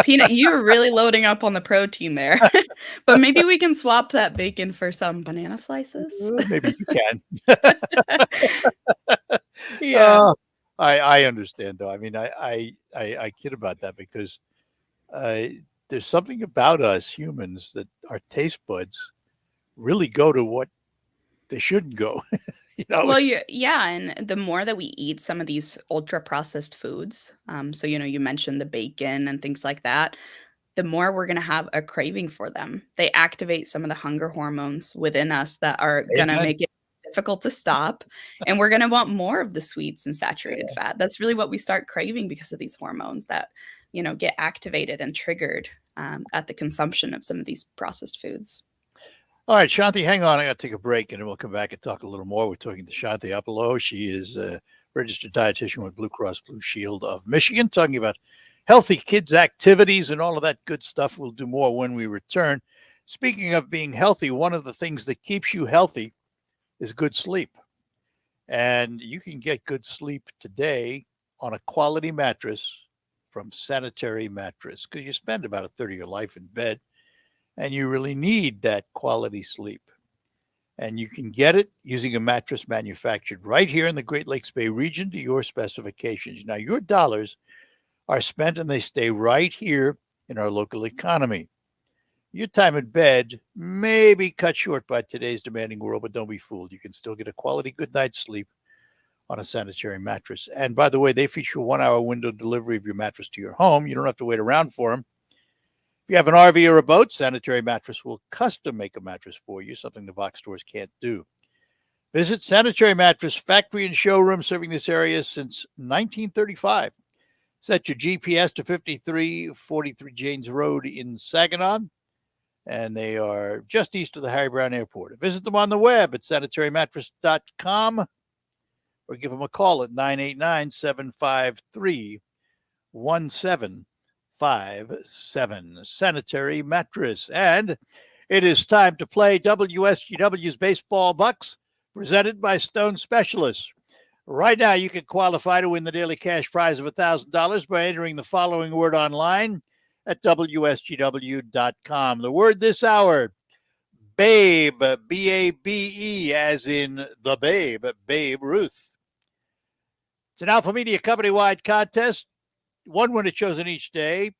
Peanut, you're really loading up on the protein there. But maybe we can swap that bacon for some banana slices. Maybe you can. Yeah. I understand though. I mean, I kid about that because there's something about us humans that our taste buds really go to what they shouldn't go. Well, yeah, and the more that we eat some of these ultra processed foods, so you mentioned the bacon and things like that, the more we're going to have a craving for them. They activate some of the hunger hormones within us that are going to Amen. make it difficult to stop. And we're going to want more of the sweets and saturated fat. That's really what we start craving because of these hormones that, get activated and triggered at the consumption of some of these processed foods. All right, Shanthi, hang on. I got to take a break and then we'll come back and talk a little more. We're talking to Shanthi Appelo. She is a registered dietitian with Blue Cross Blue Shield of Michigan, talking about healthy kids activities and all of that good stuff. We'll do more when we return. Speaking of being healthy, one of the things that keeps you healthy is good sleep. And you can get good sleep today on a quality mattress from Sanitary Mattress, because you spend about a third of your life in bed and you really need that quality sleep. And you can get it using a mattress manufactured right here in the Great Lakes Bay region to your specifications. Now, your dollars are spent and they stay right here in our local economy. Your time in bed may be cut short by today's demanding world, but don't be fooled. You can still get a quality good night's sleep on a Sanitary Mattress. And by the way, they feature a 1-hour window delivery of your mattress to your home. You don't have to wait around for them. If you have an RV or a boat, Sanitary Mattress will custom make a mattress for you, something the box stores can't do. Visit Sanitary Mattress factory and showroom serving this area since 1935. Set your GPS to 5343 Janes Road in Saginaw, and they are just east of the Harry Brown Airport. Visit them on the web at sanitarymattress.com or give them a call at 989-753-1757. Sanitary Mattress. And It is time to play WSGW's Baseball Bucks, presented by Stone Specialists. Right now, you can qualify to win the daily cash prize of $1,000 by entering the following word online at WSGW.com. The word this hour, Babe, B-A-B-E, as in the Babe, Babe Ruth. It's an Alpha Media company-wide contest, one winner chosen each day,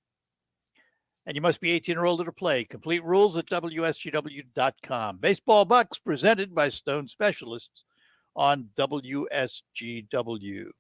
and you must be 18 or older to play. Complete rules at WSGW.com. Baseball Bucks, presented by Stone Specialists on WSGW.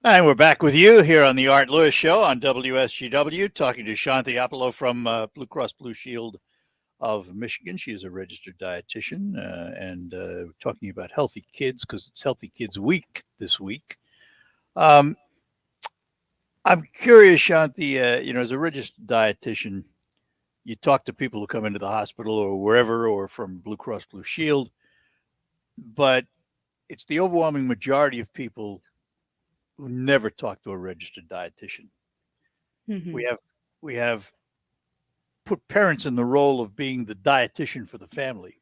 And we're back with you here on the Art Lewis Show on WSGW, talking to Shanthi Appelo from Blue Cross Blue Shield of Michigan. She is a registered dietitian and talking about healthy kids because it's Healthy Kids Week this week. I'm curious, Shanthi, as a registered dietitian, you talk to people who come into the hospital or wherever or from Blue Cross Blue Shield, but it's the overwhelming majority of people who never talk to a registered dietitian. Mhm. We have put parents in the role of being the dietitian for the family.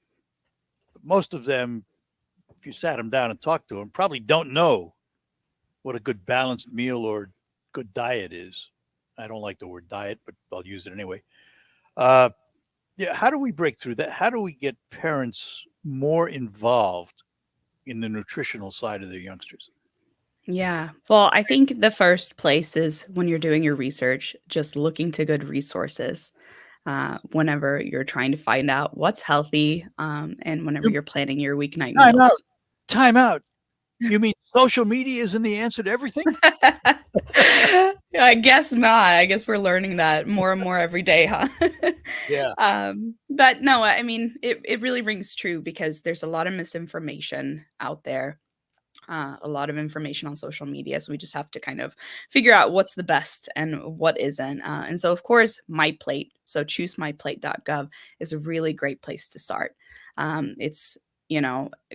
But most of them, if you sat them down and talked to them, probably don't know what a good balanced meal or good diet is. I don't like the word diet, but I'll use it anyway. Uh, yeah, how do we break through that? How do we get parents more involved in the nutritional side of their youngsters? Yeah. Well, I think the first place is when you're doing your research, just looking to good resources whenever you're trying to find out what's healthy and whenever You- you're planning your weeknight Time out. meals. Time out. You mean social media isn't the answer to everything? I guess not. I guess we're learning that more and more every day, huh? Yeah. But no, I mean, it really rings true because there's a lot of misinformation out there, a lot of information on social media. So we just have to kind of figure out what's the best and what isn't. And so, of course, My Plate, so choosemyplate.gov is a really great place to start. It's,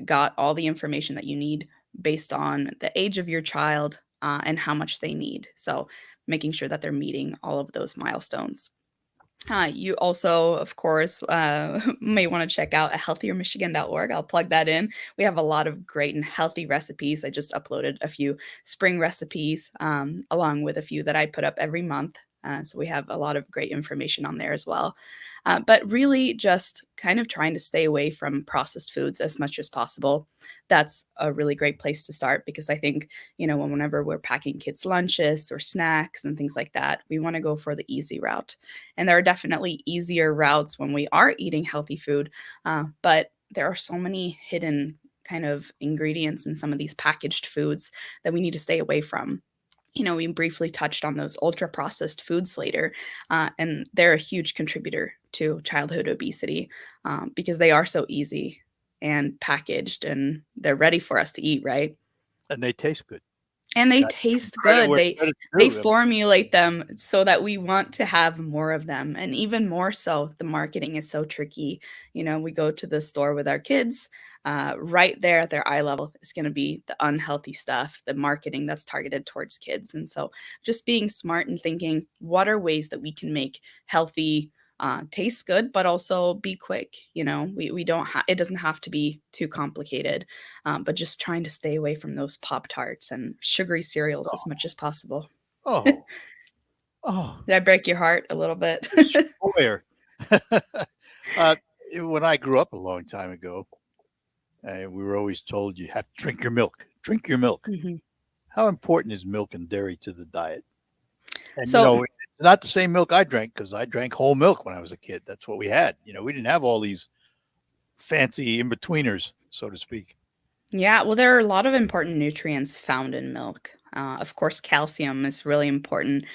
got all the information that you need based on the age of your child and how much they need. So making sure that they're meeting all of those milestones. You also, of course, may want to check out healthiermichigan.org. I'll plug that in. We have a lot of great and healthy recipes. I just uploaded a few spring recipes along with a few that I put up every month. So we have a lot of great information on there as well. But really, just kind of trying to stay away from processed foods as much as possible. That's a really great place to start because I think, whenever we're packing kids' lunches or snacks and things like that, we want to go for the easy route. And there are definitely easier routes when we are eating healthy food, but there are so many hidden kind of ingredients in some of these packaged foods that we need to stay away from. We briefly touched on those ultra processed foods later, and they're a huge contributor to childhood obesity because they are so easy and packaged and they're ready for us to eat, right? And they taste good. And they Got to give taste credit good. where They credit's they due. I mean, formulate them so that we want to have more of them, and even more so, the marketing is so tricky. We go to the store with our kids, right there at their eye level is gonna be the unhealthy stuff, the marketing that's targeted towards kids, and so just being smart and thinking, what are ways that we can make healthy, taste good, but also be quick, We don't it doesn't have to be too complicated but just trying to stay away from those Pop Tarts and sugary cereals as much as possible. oh, oh, Did I break your heart a little bit? destroyer. uh, when I grew up a long time ago, we were always told you have to drink your milk. Drink your milk. Mhm. How important is milk and dairy to the diet? And So it's not the same milk I drank because I drank whole milk when I was a kid. That's what we had. We didn't have all these fancy in betweeners, so to speak. yeah, well, there are a lot of important nutrients found in milk. Of course, calcium is really important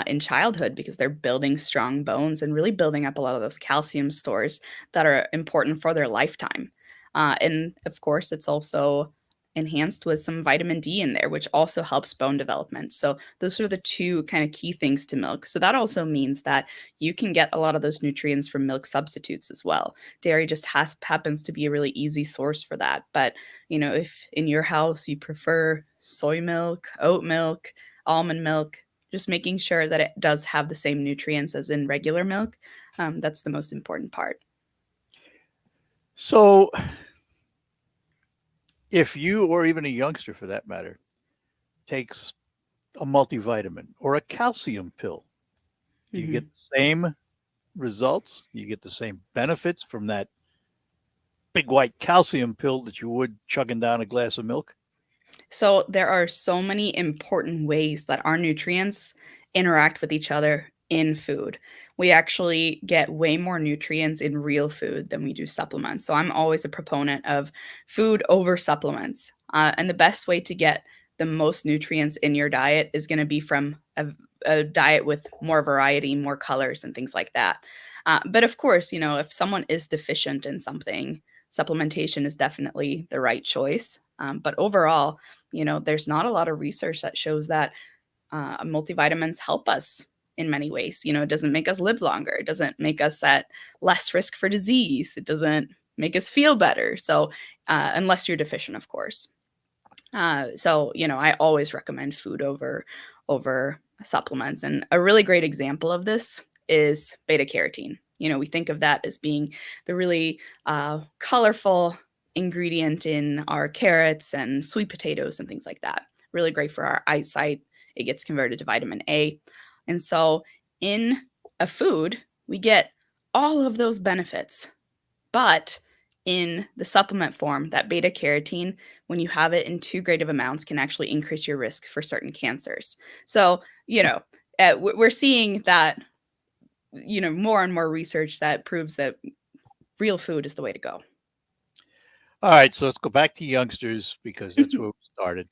in childhood because they're building strong bones and really building up a lot of those calcium stores that are important for their lifetime. And of course, it's also enhanced with some vitamin D in there, which also helps bone development. So, those are the two kind of key things to milk. So, that also means that you can get a lot of those nutrients from milk substitutes as well. Dairy just happens to be a really easy source for that. But if in your house you prefer soy milk, oat milk, almond milk, just making sure that it does have the same nutrients as in regular milk, that's the most important part. So, if you, or even a youngster for that matter, takes a multivitamin or a calcium pill, do you get Mhm. the same results? You get the same benefits from that big white calcium pill that you would chugging down a glass of milk? So there are so many important ways that our nutrients interact with each other in food. We actually get way more nutrients in real food than we do supplements. So I'm always a proponent of food over supplements. And the best way to get the most nutrients in your diet is going to be from a diet with more variety, more colors, and things like that. But of course, if someone is deficient in something, supplementation is definitely the right choice. But overall, there's not a lot of research that shows that multivitamins help us in many ways. It doesn't make us live longer. It doesn't make us at less risk for disease. It doesn't make us feel better. So, unless you're deficient, of course. So, I always recommend food over supplements. And a really great example of this is beta carotene. We think of that as being the really colorful ingredient in our carrots and sweet potatoes and things like that. Really great for our eyesight. It gets converted to vitamin A. And so in a food, we get all of those benefits. But in the supplement form, that beta carotene, when you have it in too great of amounts, can actually increase your risk for certain cancers. So, we're seeing that, more and more research that proves that real food is the way to go. All right, so let's go back to youngsters because that's where we started,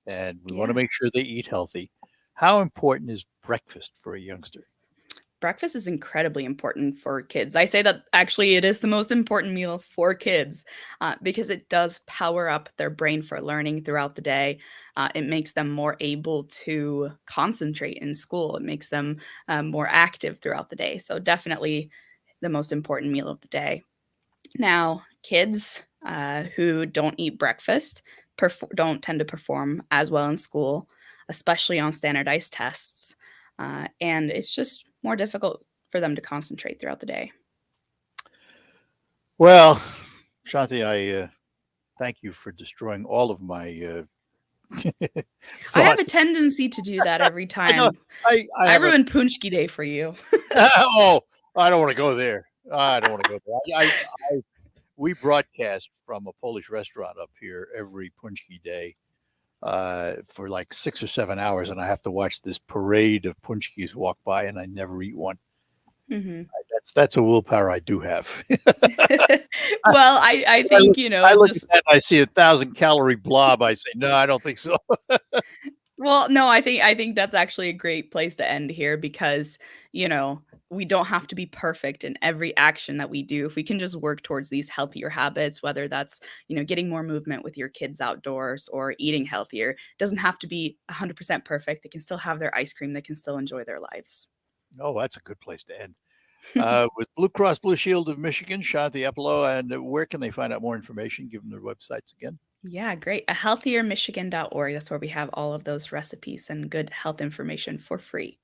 and we want to make sure they eat healthy. How important is breakfast for a youngster? Breakfast is incredibly important for kids. I say that actually it is the most important meal for kids because it does power up their brain for learning throughout the day. It makes them more able to concentrate in school. It makes them more active throughout the day. So definitely the most important meal of the day. Now, kids who don't eat breakfast don't tend to perform as well in school, especially on standardized tests. And it's just more difficult for them to concentrate throughout the day. Well, Shanthi, I thank you for destroying all of my I have a thoughts. tendency to do that every time. I I have a ruined Punchki Day for you. oh, I don't want to go there. I don't want to go there. We broadcast from a Polish restaurant up here every Punchki Day for like 6 or 7 hours, and I have to watch this parade of punchkis walk by, and I never eat one. Mm-hmm. That's a willpower I do have. Well, I think, I look at just that and I see 1,000 calorie blob. I say, no, I don't think so. well, no, I think that's actually a great place to end here because, we don't have to be perfect in every action that we do. If we can just work towards these healthier habits, whether that's, getting more movement with your kids outdoors or eating healthier, it doesn't have to be 100% perfect. They can still have their ice cream. They can still enjoy their lives. Oh, that's a good place to end. With Blue Cross Blue Shield of Michigan, Shanthi Appelo, and where can they find out more information? Give them their websites again. Yeah, great. Healthiermichigan.org. That's where we have all of those recipes and good health information for free.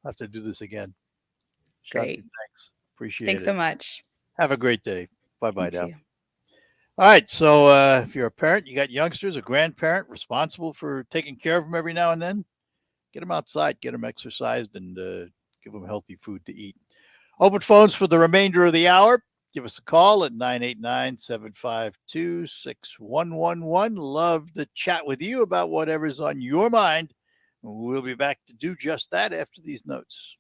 I'll have to do this again. Shanthi, Great. thanks. Appreciate Thanks it. so much. Have a great day. Bye You bye now. too. All right. So if you're a parent, you got youngsters, a grandparent responsible for taking care of them every now and then, get them outside, get them exercised, and give them healthy food to eat. Open phones for the remainder of the hour. Give us a call at 989-752-6111. Love to chat with you about whatever's on your mind. We'll be back to do just that after these notes.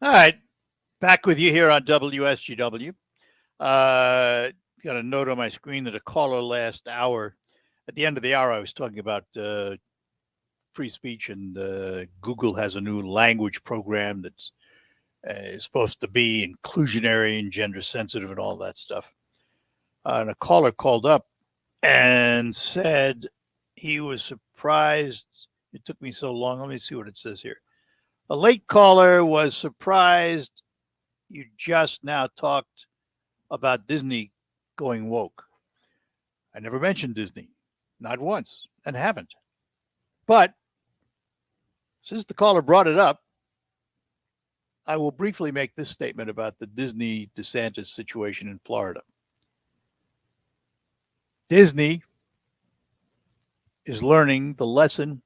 All right. Back with you here on WSGW. Got a note on my screen that a caller last hour, at the end of the hour, I was talking about free speech, and Google has a new language program that's is supposed to be inclusionary and gender sensitive and all that stuff. And a caller called up and said he was surprised. It took me so long. Let me see what it says here. A late caller was surprised you just now talked about Disney going woke. I never mentioned Disney, not once, and haven't. But since the caller brought it up, I will briefly make this statement about the Disney DeSantis situation in Florida. Disney is learning the lesson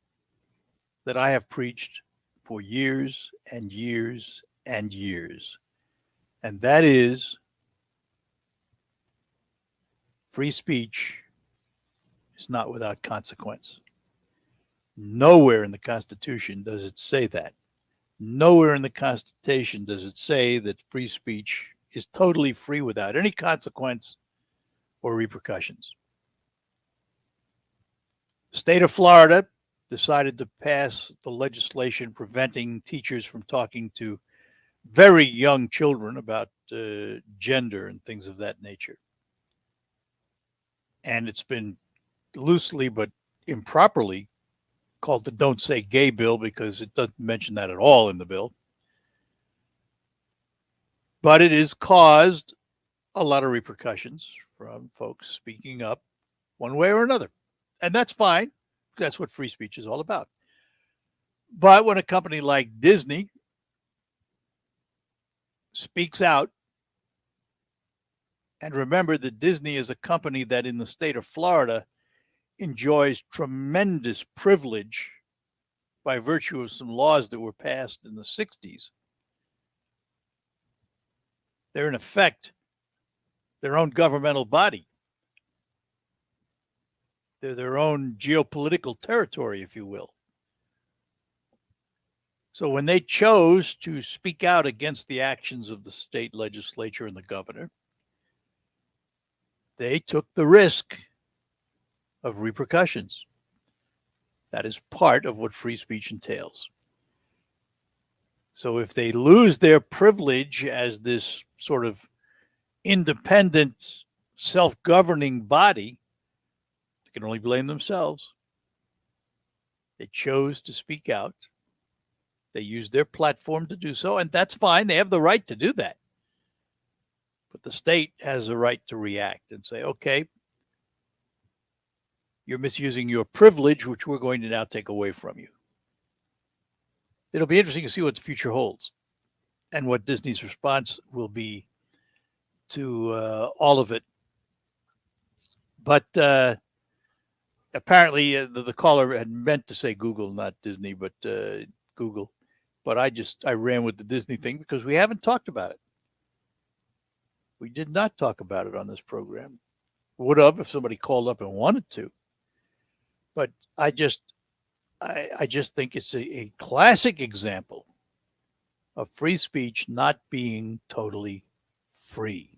that I have preached for years and years and years. And that is free speech is not without consequence. Nowhere in the Constitution does it say that. Nowhere in the Constitution does it say that free speech is totally free without any consequence or repercussions. The state of Florida decided to pass the legislation preventing teachers from talking to very young children about gender and things of that nature. And it's been loosely but improperly called the Don't Say Gay bill because it doesn't mention that at all in the bill. But it has caused a lot of repercussions from folks speaking up one way or another. And that's fine. That's what free speech is all about. But when a company like Disney speaks out, and remember that Disney is a company that in the state of Florida enjoys tremendous privilege by virtue of some laws that were passed in the 60s. They're in effect their own governmental body. They're their own geopolitical territory, if you will. So when they chose to speak out against the actions of the state legislature and the governor, they took the risk of repercussions. That is part of what free speech entails. So if they lose their privilege as this sort of independent, self-governing body, they can only blame themselves. They chose to speak out. They used their platform to do so, and that's fine. They have the right to do that. But the state has a right to react and say, okay, you're misusing your privilege, which we're going to now take away from you. It'll be interesting to see what the future holds and what Disney's response will be to all of it. But apparently the caller had meant to say Google, not Disney, but Google. But I ran with the Disney thing because we haven't talked about it. We did not talk about it on this program. Would have if somebody called up and wanted to. But I just think it's a classic example of free speech not being totally free.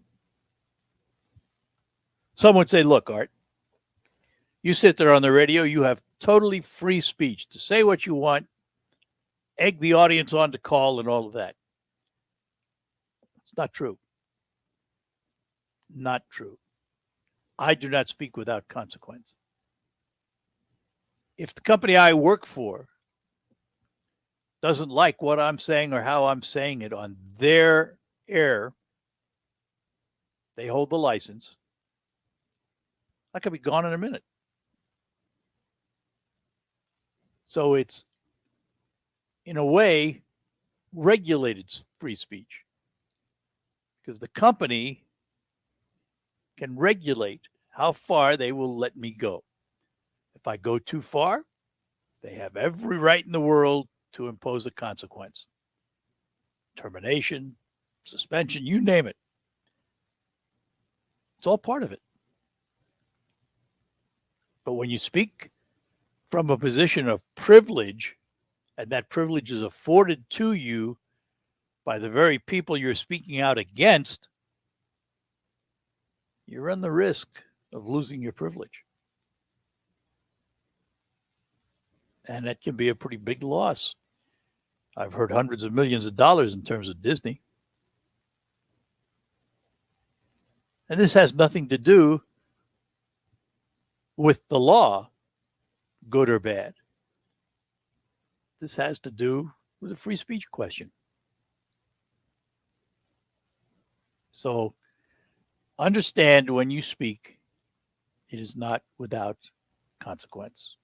Some would say, look, Art, you sit there on the radio, you have totally free speech to say what you want, egg the audience on to call and all of that. It's not true. Not true. I do not speak without consequence. If the company I work for doesn't like what I'm saying or how I'm saying it on their air, they hold the license. I could be gone in a minute. So it's, in a way, regulated free speech because the company can regulate how far they will let me go. If I go too far, they have every right in the world to impose a consequence. Termination, suspension, you name it. It's all part of it. But when you speak from a position of privilege, and that privilege is afforded to you by the very people you're speaking out against, you run the risk of losing your privilege. And that can be a pretty big loss. I've heard hundreds of millions of dollars in terms of Disney. And this has nothing to do with the law, good or bad. This has to do with the free speech question. So understand when you speak, it is not without consequence.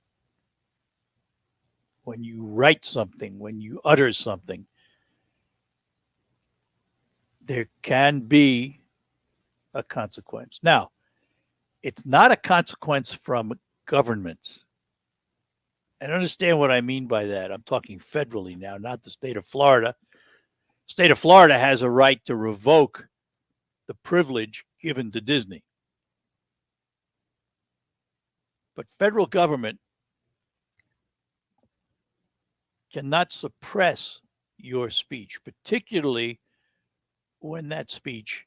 When you write something, when you utter something, there can be a consequence. Now, it's not a consequence from government. And understand what I mean by that. I'm talking federally now, not the state of Florida. State of Florida has a right to revoke the privilege given to Disney. But federal government cannot suppress your speech, particularly when that speech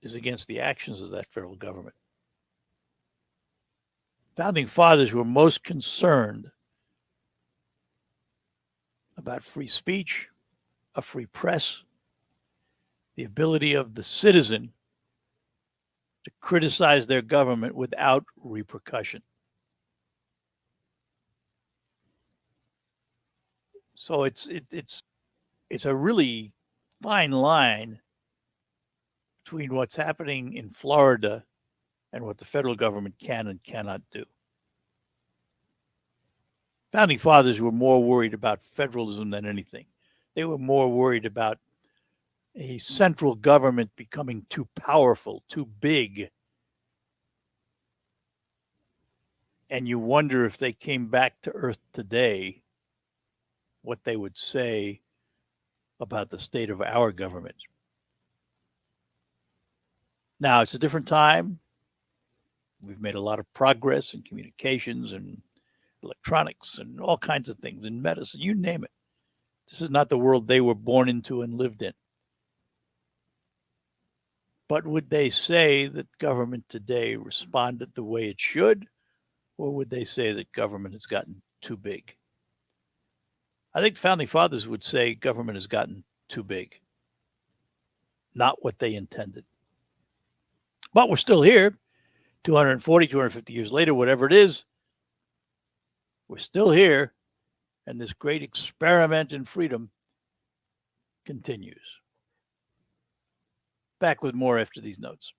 is against the actions of that federal government. Founding fathers were most concerned about free speech, a free press, the ability of the citizen to criticize their government without repercussion. So it's a really fine line between what's happening in Florida and what the federal government can and cannot do. Founding fathers were more worried about federalism than anything. They were more worried about a central government becoming too powerful, too big. And you wonder if they came back to Earth today, what they would say about the state of our government. Now, it's a different time. We've made a lot of progress in communications and electronics and all kinds of things, in medicine, you name it. This is not the world they were born into and lived in. But would they say that government today responded the way it should, or would they say that government has gotten too big? I think the founding fathers would say government has gotten too big, not what they intended. But we're still here, 240, 250 years later, whatever it is, we're still here, and this great experiment in freedom continues. Back with more after these notes.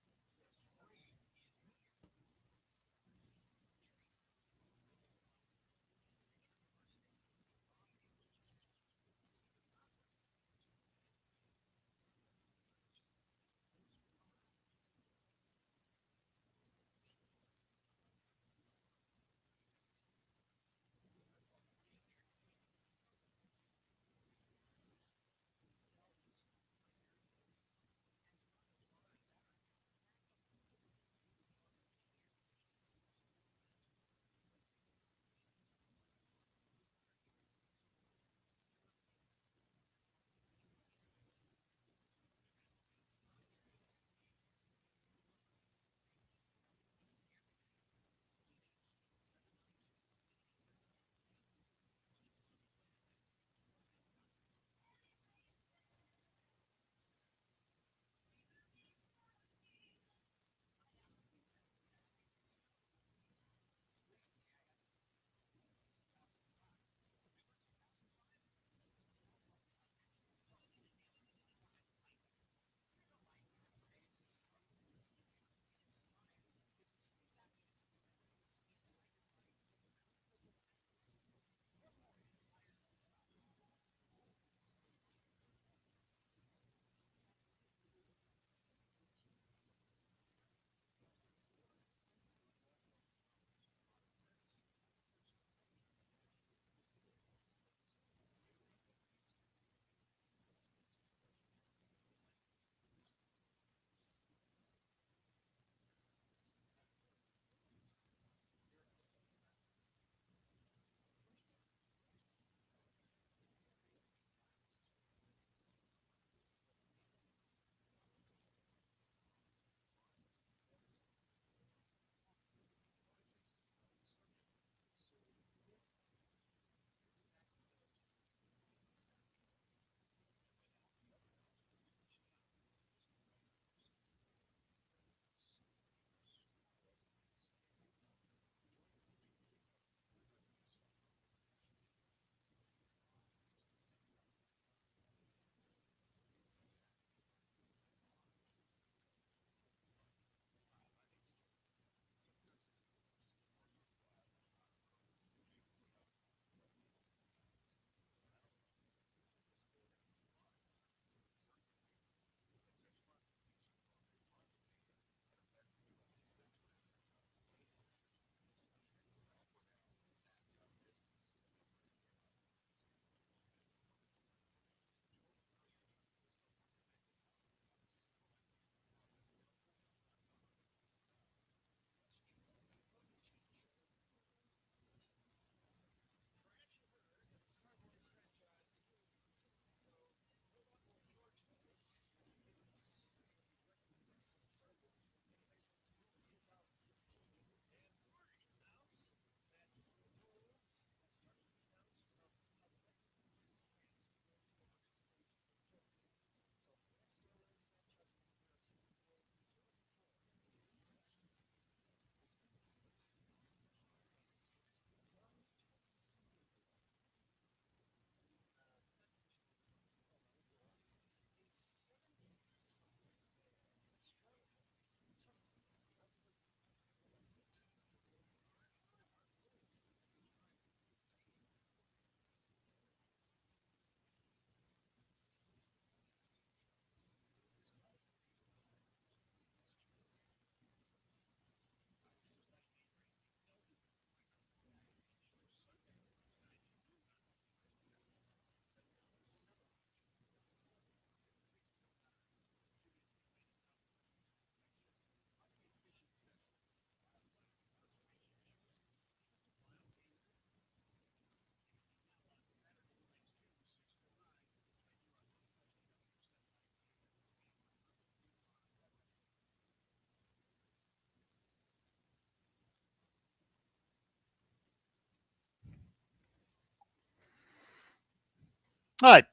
All right,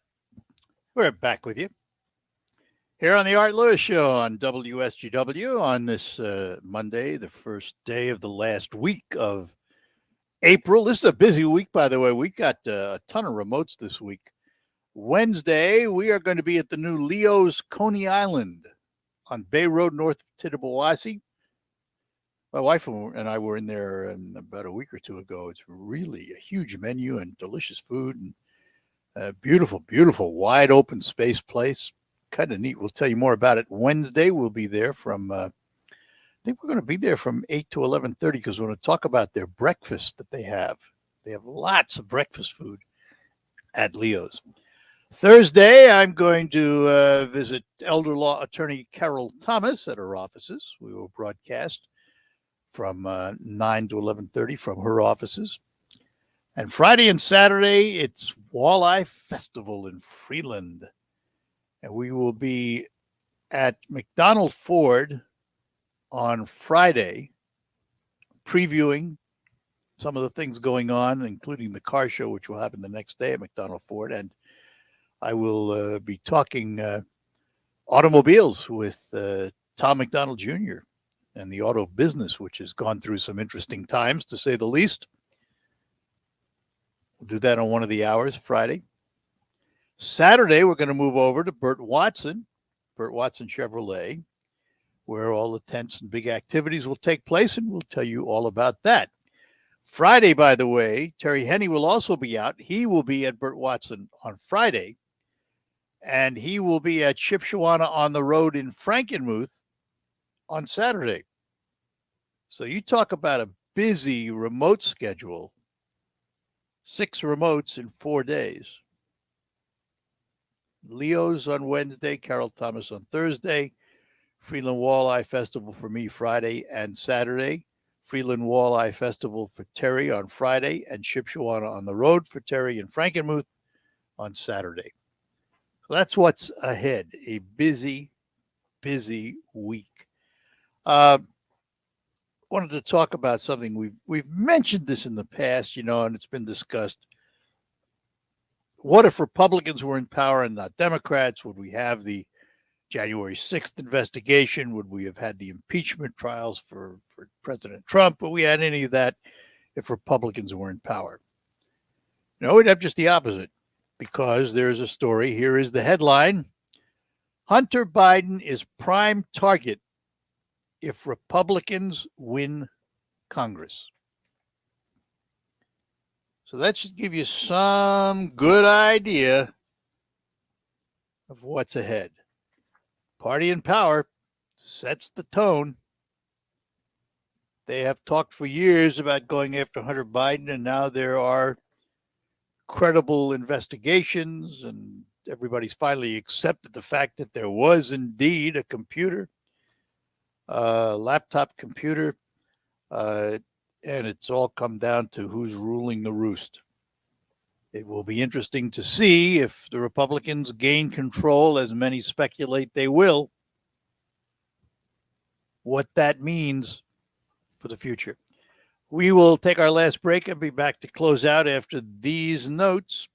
we're back with you here on the Art Lewis Show on WSGW on this Monday, the first day of the last week of April. This is a busy week, by the way. We got a ton of remotes this week. Wednesday, we are going to be at the new Leo's Coney Island on Bay Road, north of Tittabawassee. My wife and I were in there about a week or two ago. It's really a huge menu and delicious food and beautiful, beautiful, wide open space place. Kind of neat. We'll tell you more about it Wednesday. We'll be there from, I think we're going to be there from 8 to 11:30 because we're going to talk about their breakfast that they have. They have lots of breakfast food at Leo's. Thursday, I'm going to visit elder law attorney Carol Thomas at her offices. We will broadcast from 9 to 11:30 from her offices. And Friday and Saturday, it's Walleye Festival in Freeland. And we will be at McDonald Ford on Friday, previewing some of the things going on, including the car show, which will happen the next day at McDonald Ford. And I will be talking automobiles with Tom McDonald Jr. and the auto business, which has gone through some interesting times, to say the least. We'll do that on one of the hours, Friday. Saturday, we're going to move over to Burt Watson Chevrolet, where all the tents and big activities will take place, and we'll tell you all about that. Friday, by the way, Terry Henney will also be out. He will be at Burt Watson on Friday, and he will be at Shipshewana on the road in Frankenmuth on Saturday. So you talk about a busy remote schedule, 6 remotes in 4 days. Leo's on Wednesday, Carol Thomas on Thursday, Freeland Walleye Festival for me Friday and Saturday, Freeland Walleye Festival for Terry on Friday, and Shipshewana on the road for Terry and Frankenmuth on Saturday. So that's what's ahead, a busy, busy week. Wanted to talk about something we've mentioned this in the past, and it's been discussed. What if Republicans were in power and not Democrats? Would we have the January 6th investigation? Would we have had the impeachment trials for President Trump? Would we had any of that if Republicans were in power? No, we'd have just the opposite, because there's a story. Here is the headline. Hunter Biden is prime target if Republicans win Congress. So that should give you some good idea of what's ahead. Party in power sets the tone. They have talked for years about going after Hunter Biden, and now there are credible investigations, and everybody's finally accepted the fact that there was indeed a computer, a laptop computer, and it's all come down to who's ruling the roost. It will be interesting to see if the Republicans gain control, as many speculate they will, what that means for the future. We will take our last break and be back to close out after these notes.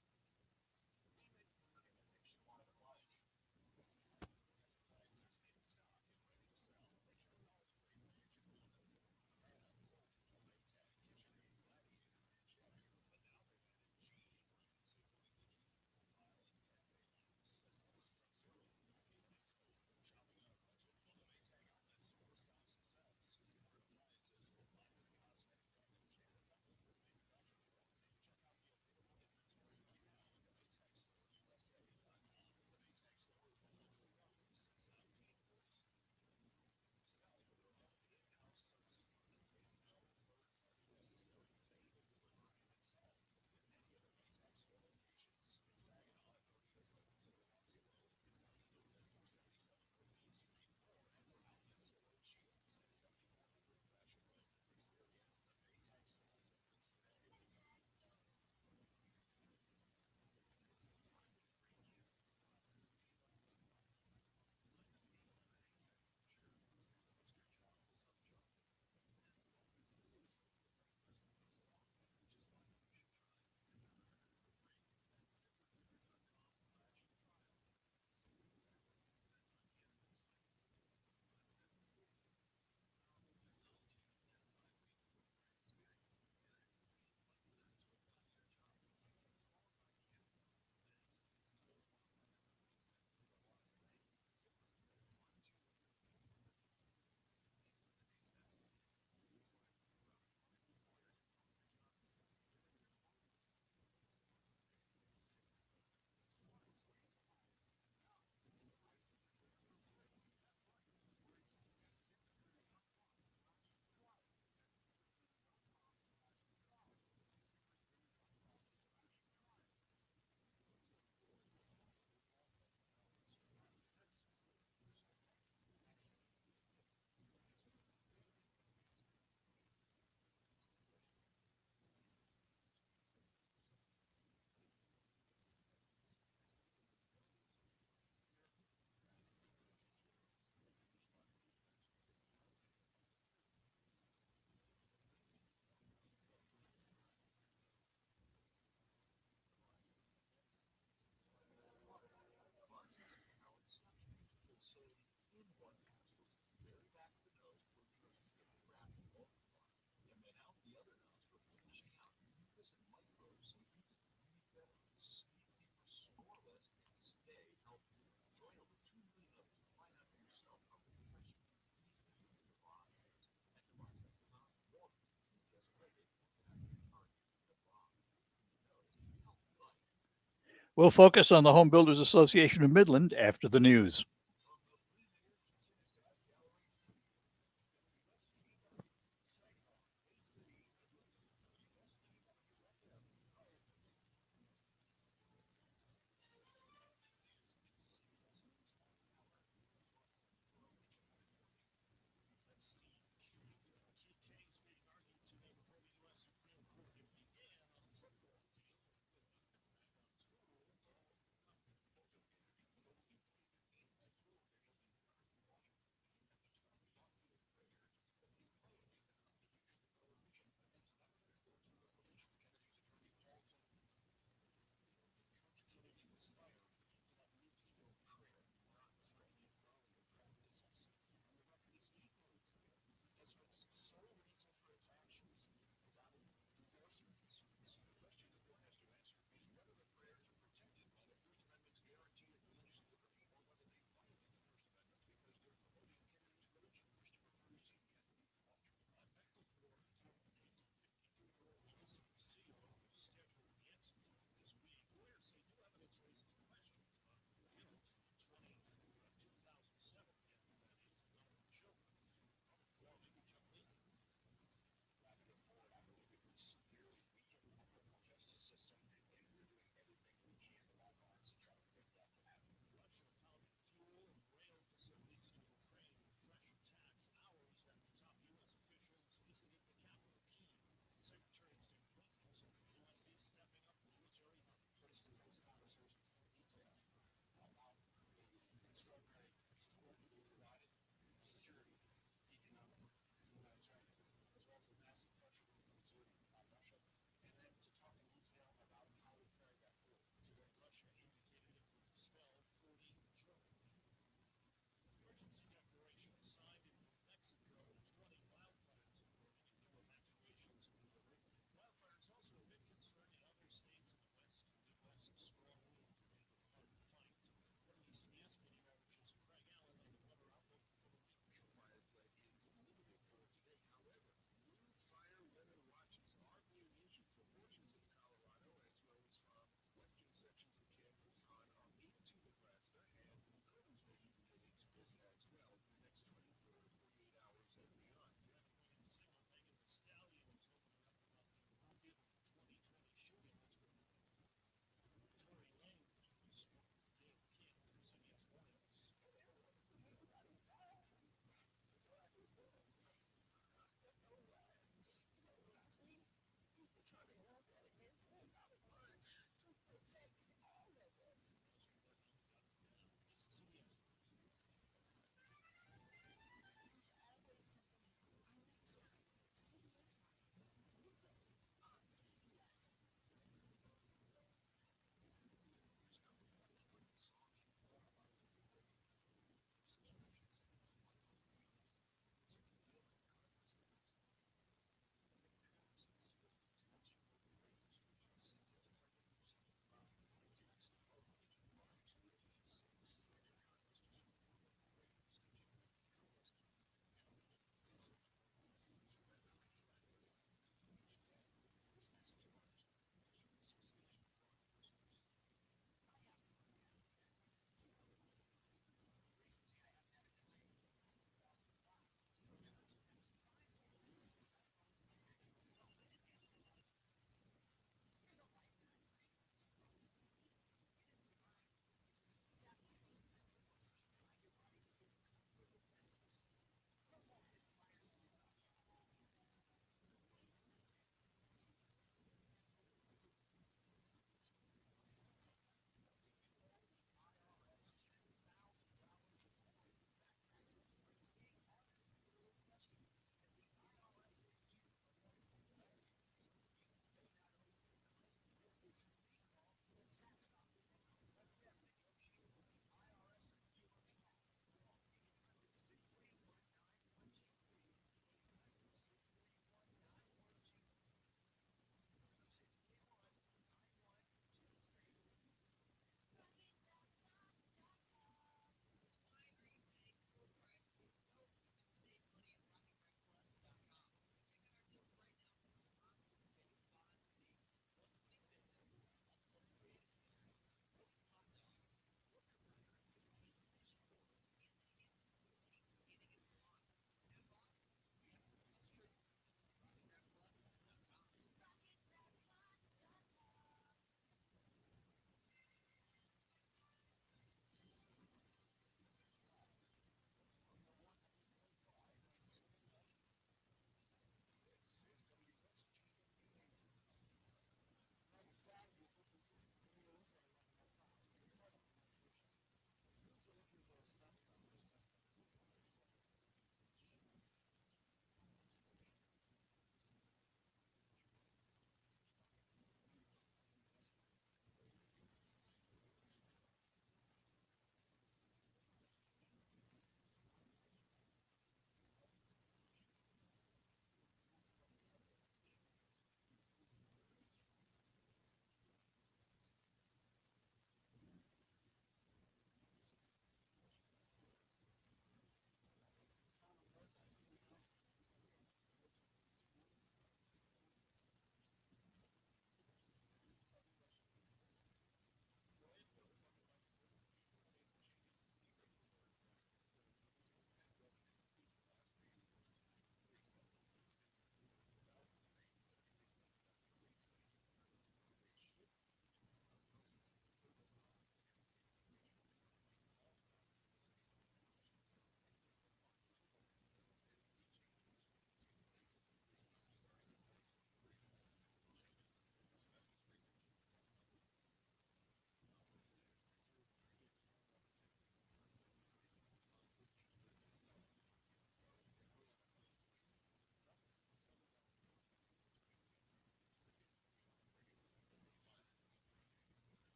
We'll focus on the Homebuilders Association of Midland after the news.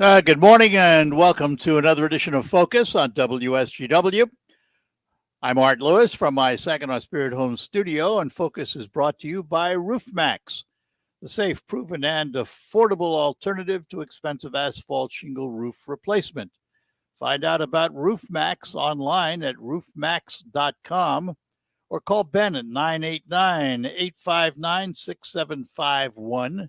Good morning and welcome to another edition of Focus on WSGW. I'm Art Lewis from my Saginaw Spirit Home studio, and Focus is brought to you by RoofMax, the safe, proven, and affordable alternative to expensive asphalt shingle roof replacement. Find out about RoofMax online at roofmax.com or call Ben at 989-859-6751.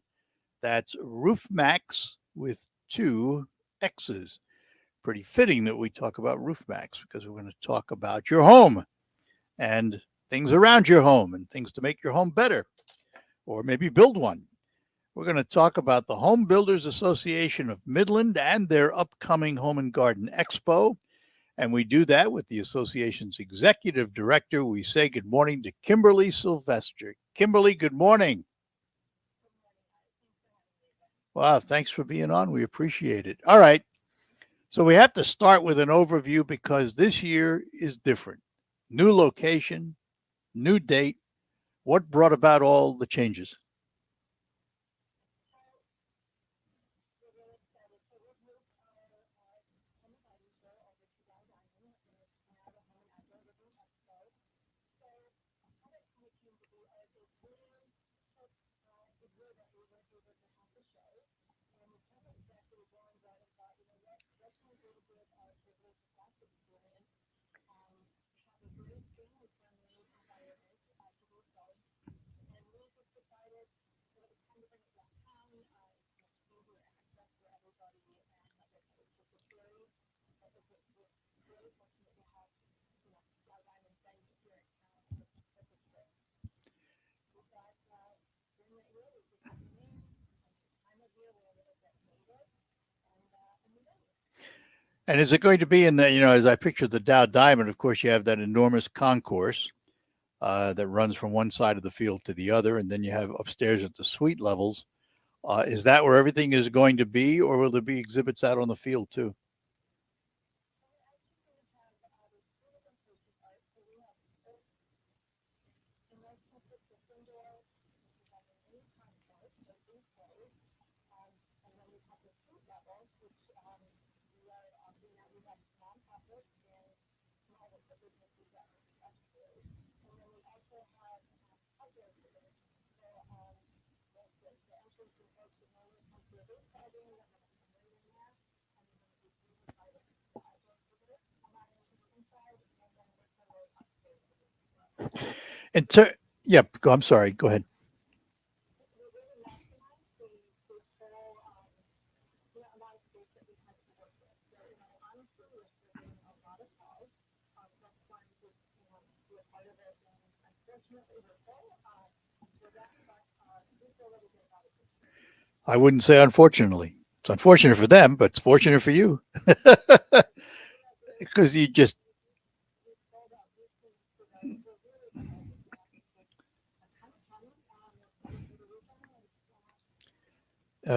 That's RoofMax with 2 X's. Pretty fitting that we talk about RoofMax because we're going to talk about your home and things around your home and things to make your home better or maybe build one. We're going to talk about the Homebuilders Association of Midland and their upcoming Home and Garden Expo. And we do that with the association's executive director. We say good morning to Kimberly Sylvester. Kimberly, good morning. Wow, thanks for being on. We appreciate it. All right. So we have to start with an overview because this year is different. New location, new date. What brought about all the changes? And is it going to be in the, as I picture the Dow Diamond, of course, you have that enormous concourse that runs from one side of the field to the other, and then you have upstairs at the suite levels. Is that where everything is going to be, or will there be exhibits out on the field too? Yeah, I'm sorry. Go ahead. I wouldn't say unfortunately. It's unfortunate for them, but it's fortunate for you because you just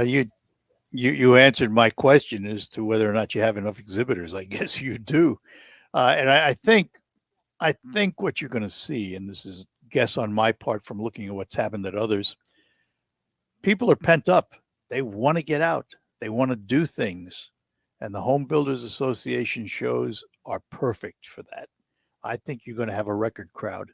you you answered my question as to whether or not you have enough exhibitors. I guess you do, and I think what you're going to see, and this is a guess on my part from looking at what's happened at others, people are pent up. They want to get out. They want to do things, and the Home Builders Association shows are perfect for that. I think you're going to have a record crowd.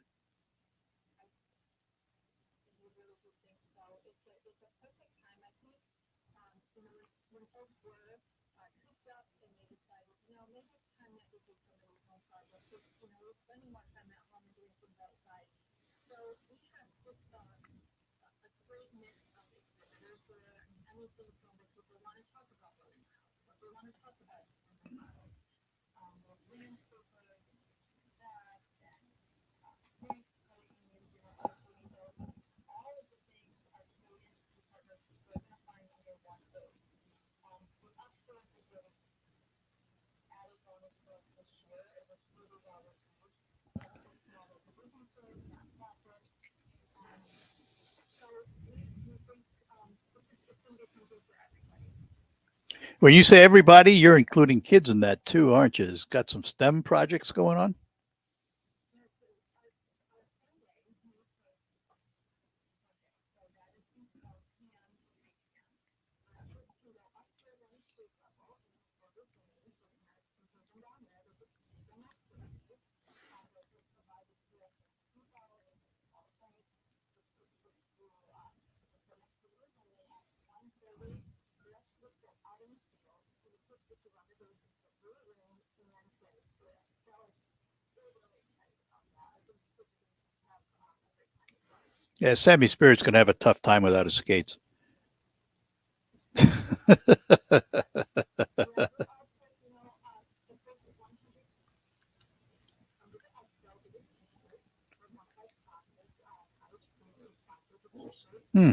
When you say everybody, you're including kids in that too, aren't you? It's got some STEM projects going on. Yeah, Sammy Spirit's going to have a tough time without his skates. Hmm.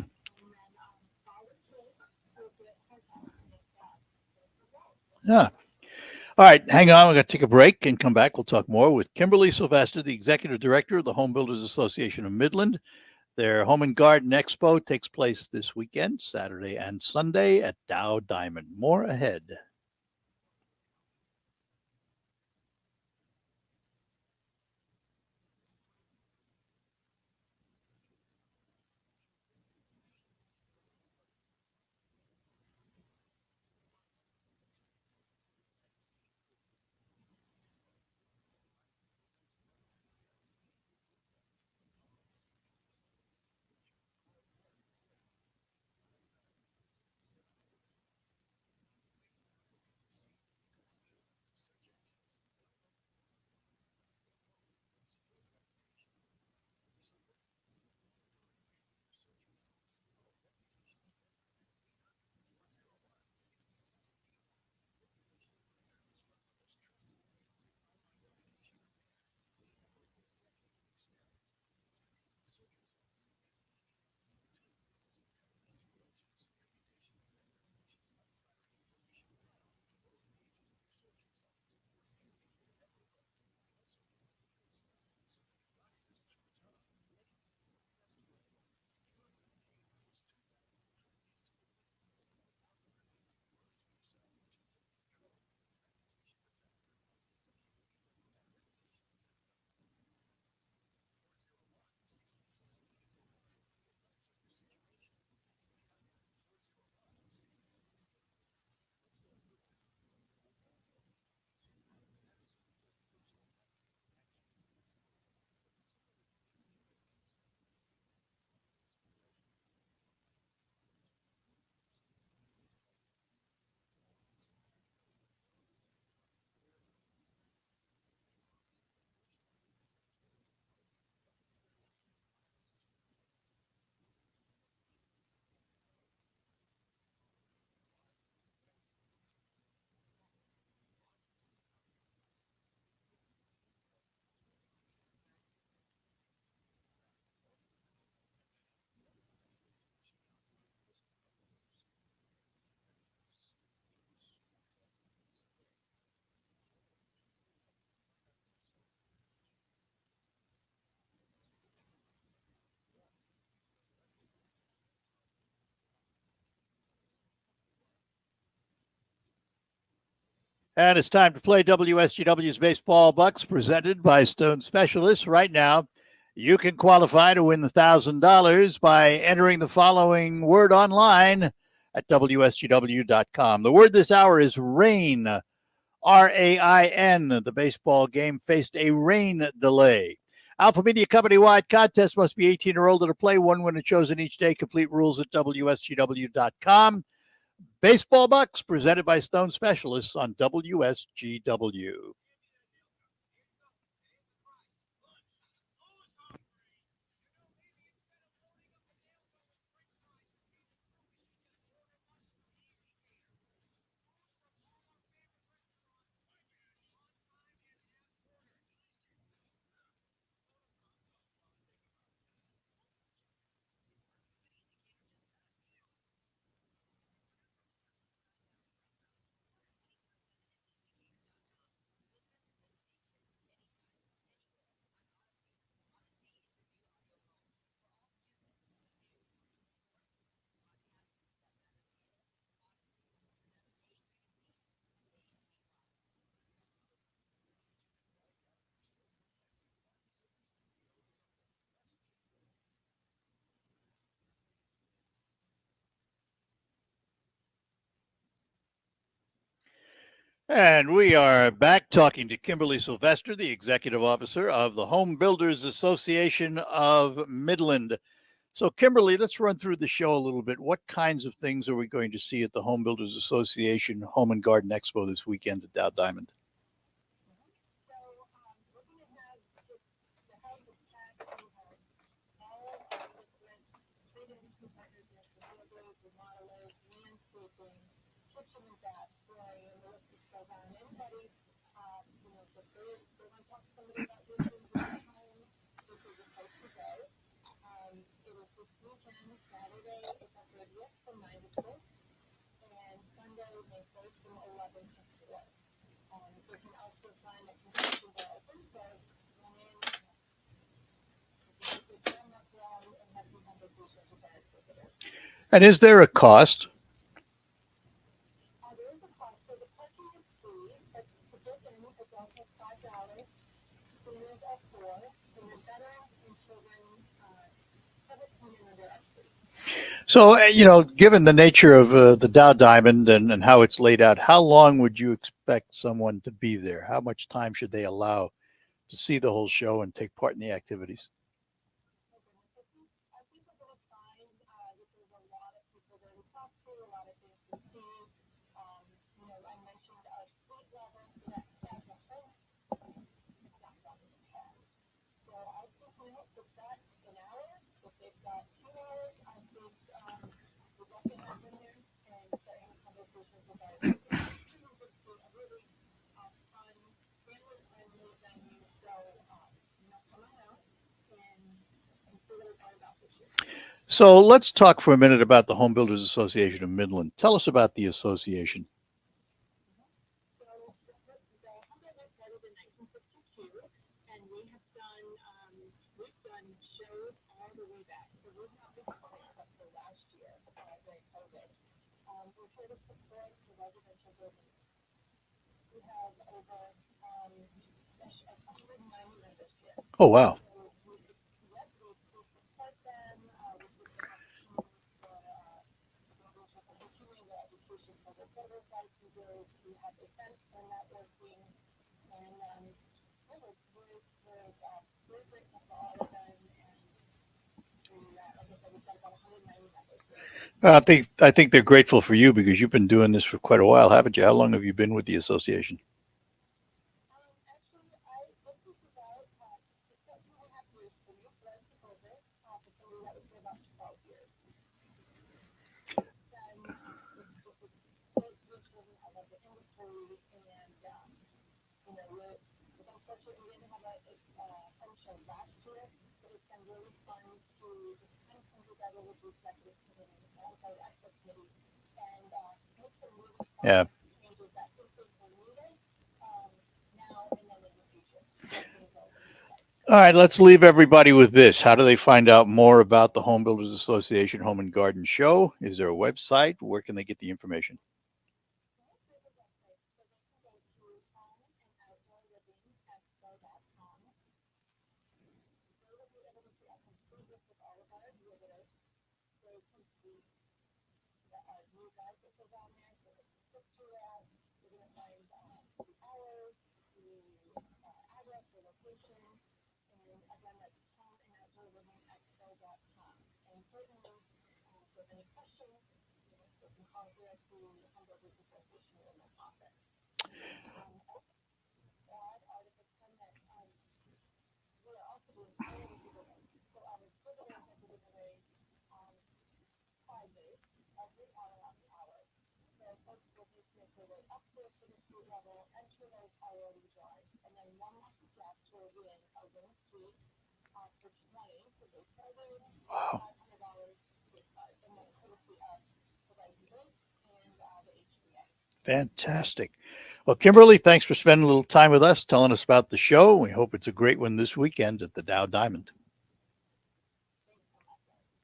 Yeah. All right, hang on. We're going to take a break and come back. We'll talk more with Kimberly Sylvester, the Executive Director of the Homebuilders Association of Midland. Their Home and Garden Expo takes place this weekend, Saturday and Sunday at Dow Diamond. More ahead. And it's time to play WSGW's Baseball Bucks, presented by Stone Specialists. Right now, you can qualify to win the $1,000 by entering the following word online at WSGW.com. The word this hour is rain, RAIN. The baseball game faced a rain delay. Alpha Media Company-wide contest must be 18 or older to play. One winner chosen each day. Complete rules at WSGW.com. Baseball Bucks, presented by Stone Specialists on WSGW. And we are back talking to Kimberly Sylvester, the executive officer of the Homebuilders Association of Midland. So, Kimberly, let's run through the show a little bit. What kinds of things are we going to see at the Homebuilders Association Home and Garden Expo this weekend at Dow Diamond? And is there a cost? So, given the nature of the Dow Diamond and how it's laid out, how long would you expect someone to be there? How much time should they allow to see the whole show and take part in the activities? So let's talk for a minute about the Home Builders Association of Midland. Tell us about the association. Oh, wow. I think they're grateful for you because you've been doing this for quite a while, haven't you? How long have you been with the association? Yeah. All right, let's leave everybody with this. How do they find out more about the Home Builders Association Home and Garden Show? Is there a website? Where can they get the information? Wow. Fantastic. Well, Kimberly, thanks for spending a little time with us, telling us about the show. We hope it's a great one this weekend at the Dow Diamond.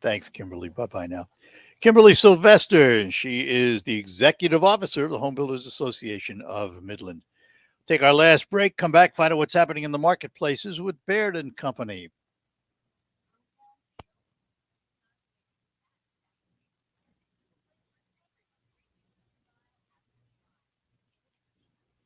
Thanks, Kimberly. Bye-bye now. Kimberly Sylvester, she is the executive officer of the Home Builders Association of Midland. Take our last break, come back, find out what's happening in the marketplaces with Baird and Company.